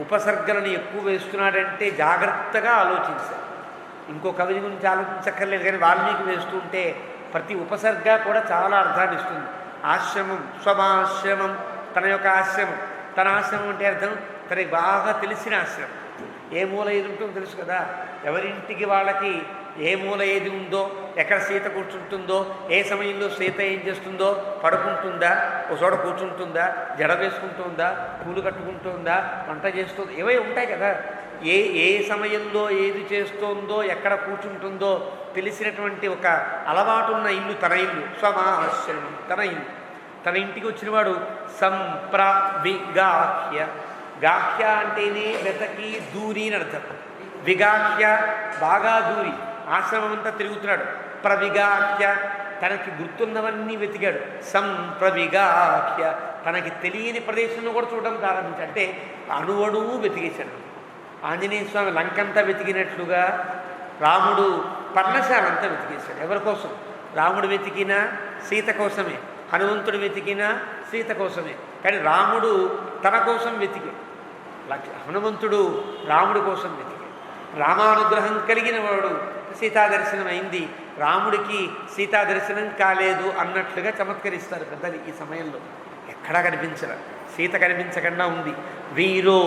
ఉపసర్గలను ఎక్కువ వేస్తున్నాడంటే జాగ్రత్తగా ఆలోచించాలి. ఇంకో కవి గురించి ఆలోచించక్కర్లేదు, కానీ వాల్మీకి వేస్తుంటే ప్రతి ఉపసర్గ కూడా చాలా అర్థాన్ని ఇస్తుంది. ఆశ్రమం స్వమాశ్రమం తన యొక్క ఆశ్రమం. తన ఆశ్రమం అంటే అర్థం తనకి బాగా తెలిసిన ఆశ్రమం. ఏ మూల ఏది ఉంటుందో తెలుసు కదా. ఎవరింటికి వాళ్ళకి ఏ మూల ఏది ఉందో, ఎక్కడ సీత కూర్చుంటుందో, ఏ సమయంలో సీత ఏం చేస్తుందో, పడుకుంటుందా, ఒక చోట కూర్చుంటుందా, జడ వేసుకుంటుందా, పూలు కట్టుకుంటుందా, వంట చేస్తుందో, ఏవై ఉంటాయి కదా. ఏ సమయంలో ఏది చేస్తోందో, ఎక్కడ కూర్చుంటుందో తెలిసినటువంటి ఒక అలవాటున్న ఇల్లు తన ఇల్లు. స్వమాశ్రమం తన ఇల్లు. తన ఇంటికి వచ్చినవాడు సంప్రవిగాహ్య. గాహ్య అంటేనే వెతకి దూరి అని అర్థం. విగాహ్య బాగా దూరి ఆశ్రమం అంతా తిరుగుతున్నాడు. ప్రవిగాహ్య తనకి గుర్తున్నవన్నీ వెతికాడు. సంప్రవిగాహ్య తనకి తెలియని ప్రదేశంలో కూడా చూడడం ప్రారంభించాడు. అంటే అణువణువు వెతికేశాడు. ఆంజనేయ స్వామి లంకంతా వెతికినట్లుగా రాముడు పర్ణశాలంతా వెతికేశాడు. ఎవరి కోసం? రాముడు వెతికినా సీత కోసమే, హనుమంతుడు వెతికినా సీత కోసమే. కానీ రాముడు తన కోసం వెతికి, హనుమంతుడు రాముడి కోసం వెతికి. రామానుగ్రహం కలిగిన వాడు సీతాదర్శనం అయింది, రాముడికి సీతాదర్శనం కాలేదు అన్నట్లుగా చమత్కరిస్తారు పెద్దలు. ఈ సమయంలో ఎక్కడా కనిపించరు. సీత కనిపించకుండా ఉంది. వీరో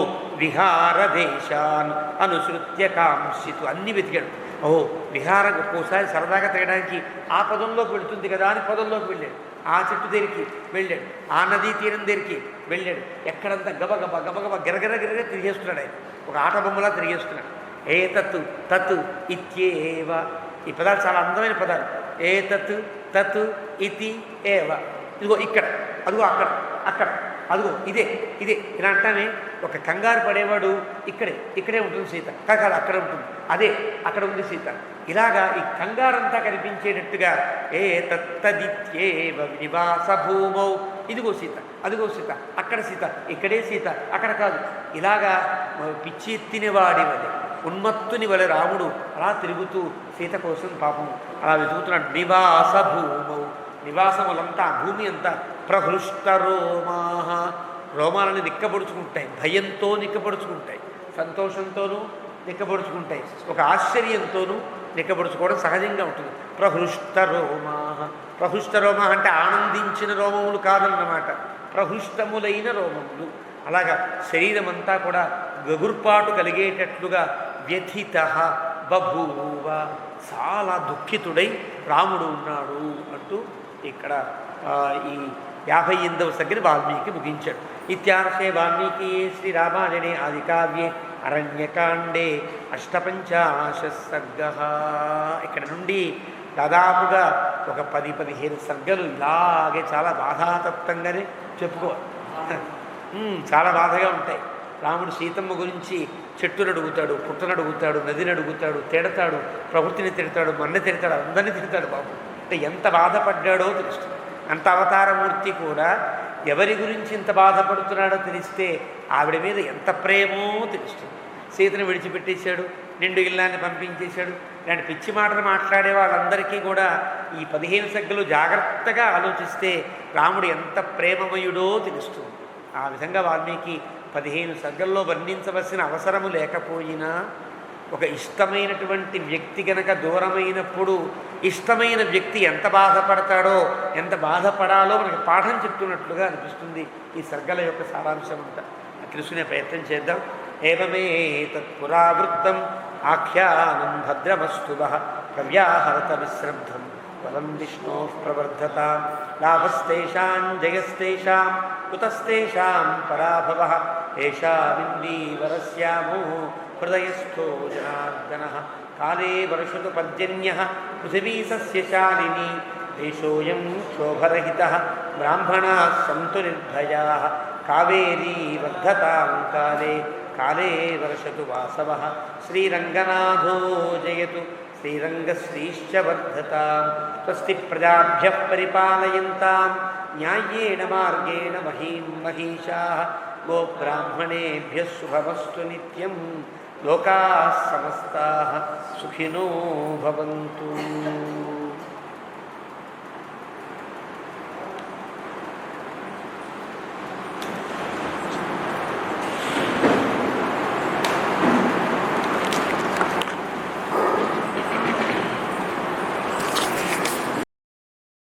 విహార దేశాన్ అనుసృత్య కాంక్షితు అన్నీ వెతికాడు. ఓహో విహారం ఒక్కోసారి సరదాగా తిరగడానికి ఆ పదంలోకి వెళుతుంది కదా అని పదంలోకి వెళ్ళాడు. ఆ చెట్టు దగ్గరికి వెళ్ళాడు, ఆ నదీ తీరం దగ్గరికి వెళ్ళాడు. ఎక్కడంతా గబగబ గిరగిర తిరిగేస్తున్నాడు. ఆయన ఒక ఆట బొమ్మలా తిరిగేస్తున్నాడు. ఏతత్ తత్ ఇత్యేవ. ఈ పదాలు చాలా అందమైన పదాలు. ఏతత్ తత్ ఇతి ఏవ. ఇదిగో ఇక్కడ, అదిగో అక్కడ, అక్కడ అదిగో ఇదే ఇదే ఇలా అంటానే ఒక కంగారు పడేవాడు ఇక్కడే ఉంటుంది సీత, కాదు అక్కడ ఉంటుంది, అదే అక్కడ ఉంది సీత. ఇలాగా ఈ కంగారంతా కనిపించేటట్టుగా ఏ తత్తదిత్యేవ నివాస భూమౌ, ఇదిగో సీత, అదిగో సీత, అక్కడ సీత, ఇక్కడే సీత, అక్కడ కాదు, ఇలాగా పిచ్చి ఎత్తిన వాడి వలె, ఉన్మత్తుని వలె రాముడు అలా తిరుగుతూ సీత కోసం పాపం అలా వెతుకుతున్నాడు. నివాస భూమౌ, నివాసములంతా భూమి అంతా ప్రహృష్ట రోమాహ, రోమాలని నిక్కబడుచుకుంటాయి, భయంతో నిక్కబడుచుకుంటాయి, సంతోషంతోనూ నిక్కబడుచుకుంటాయి, ఒక ఆశ్చర్యంతోనూ నిక్కబడుచుకోవడం సహజంగా ఉంటుంది. ప్రహృష్ట రోమాహ, ప్రహృష్ట రోమ అంటే ఆనందించిన రోమములు కాదన్నమాట, ప్రహృష్టములైన రోమములు. అలాగా శరీరం అంతా కూడా గగుర్పాటు కలిగేటట్లుగా వ్యథిత బభూవ, చాలా దుఃఖితుడై రాముడు ఉన్నాడు అంటూ ఇక్కడ ఈ 58వ సర్గని వాల్మీకి ముగించాడు. ఇత్యార్షే వాల్మీకి శ్రీరామాయణే ఆదికావ్యే అరణ్యకాండే అష్టపంచాశ సర్గ. ఇక్కడ నుండి దాదాపుగా ఒక 10-15 సర్గలు ఇలాగే చాలా బాధాతప్తంగానే చెప్పుకోవాలి. చాలా బాధగా ఉంటాయి. రాముడు సీతమ్మ గురించి చెట్టును అడుగుతాడు, పుట్టను అడుగుతాడు, నదిని అడుగుతాడు, తిడతాడు, ప్రకృతిని తిడతాడు, మన్ని తిడతాడు, అందరినీ తిడతాడు. బాబు అంటే ఎంత బాధపడ్డాడో తెలుస్తుంది. అంత అవతారమూర్తి కూడా ఎవరి గురించి ఇంత బాధపడుతున్నాడో తెలిస్తే ఆవిడ మీద ఎంత ప్రేమో తెలుస్తుంది. సీతను విడిచిపెట్టేశాడు, నిండు ఇల్లాన్ని పంపించేశాడు. ఇలాంటి పిచ్చి మాటలు మాట్లాడే వాళ్ళందరికీ కూడా ఈ 15 సర్గలు జాగ్రత్తగా ఆలోచిస్తే రాముడు ఎంత ప్రేమమయుడో తెలుస్తుంది. ఆ విధంగా వాల్మీకి 15 సర్గల్లో వర్ణించవలసిన అవసరము లేకపోయినా ఒక ఇష్టమైనటువంటి వ్యక్తి గనక దూరమైనప్పుడు ఇష్టమైన వ్యక్తి ఎంత బాధపడతాడో, ఎంత బాధపడాలో మనకి పాఠం చెప్తున్నట్లుగా అనిపిస్తుంది. ఈ సర్గల యొక్క సారాంశం అంతా తెలుసుకునే ప్రయత్నం చేద్దాం. ఏవమే తత్పురావృత్తం ఆఖ్యానం భద్రమస్తుభ కవ్యాహరత విశ్రబ్ధం బలం విష్ణో ప్రవర్ధతాం లాభస్తేషాం జయస్తేషాం కుతస్తేషాం పరాభవః ఏషా విందీవరస్యామో హృదయస్థో జనార్దనః కాలే వర్షతు పర్జన్యః పృథివీ సస్యశాలినీ దేశోऽयं క్షోభరహితః బ్రాహ్మణాः సంతు నిర్భయాः కావేరీ వర్ధతాం కాలే కాలే వర్షతు వాసవః శ్రీరంగనాథో జయతు శ్రీరంగశ్రీశ్చ వర్ధతాం స్వస్తి ప్రజాభ్యః పరిపాలయంతాం న్యాయేన మార్గేణ మహీం మహీషాః గోబ్రాహ్మణేభ్యः శుభమస్తు నిత్యం లోకాः సమస్తాः సుఖినో భవంతు.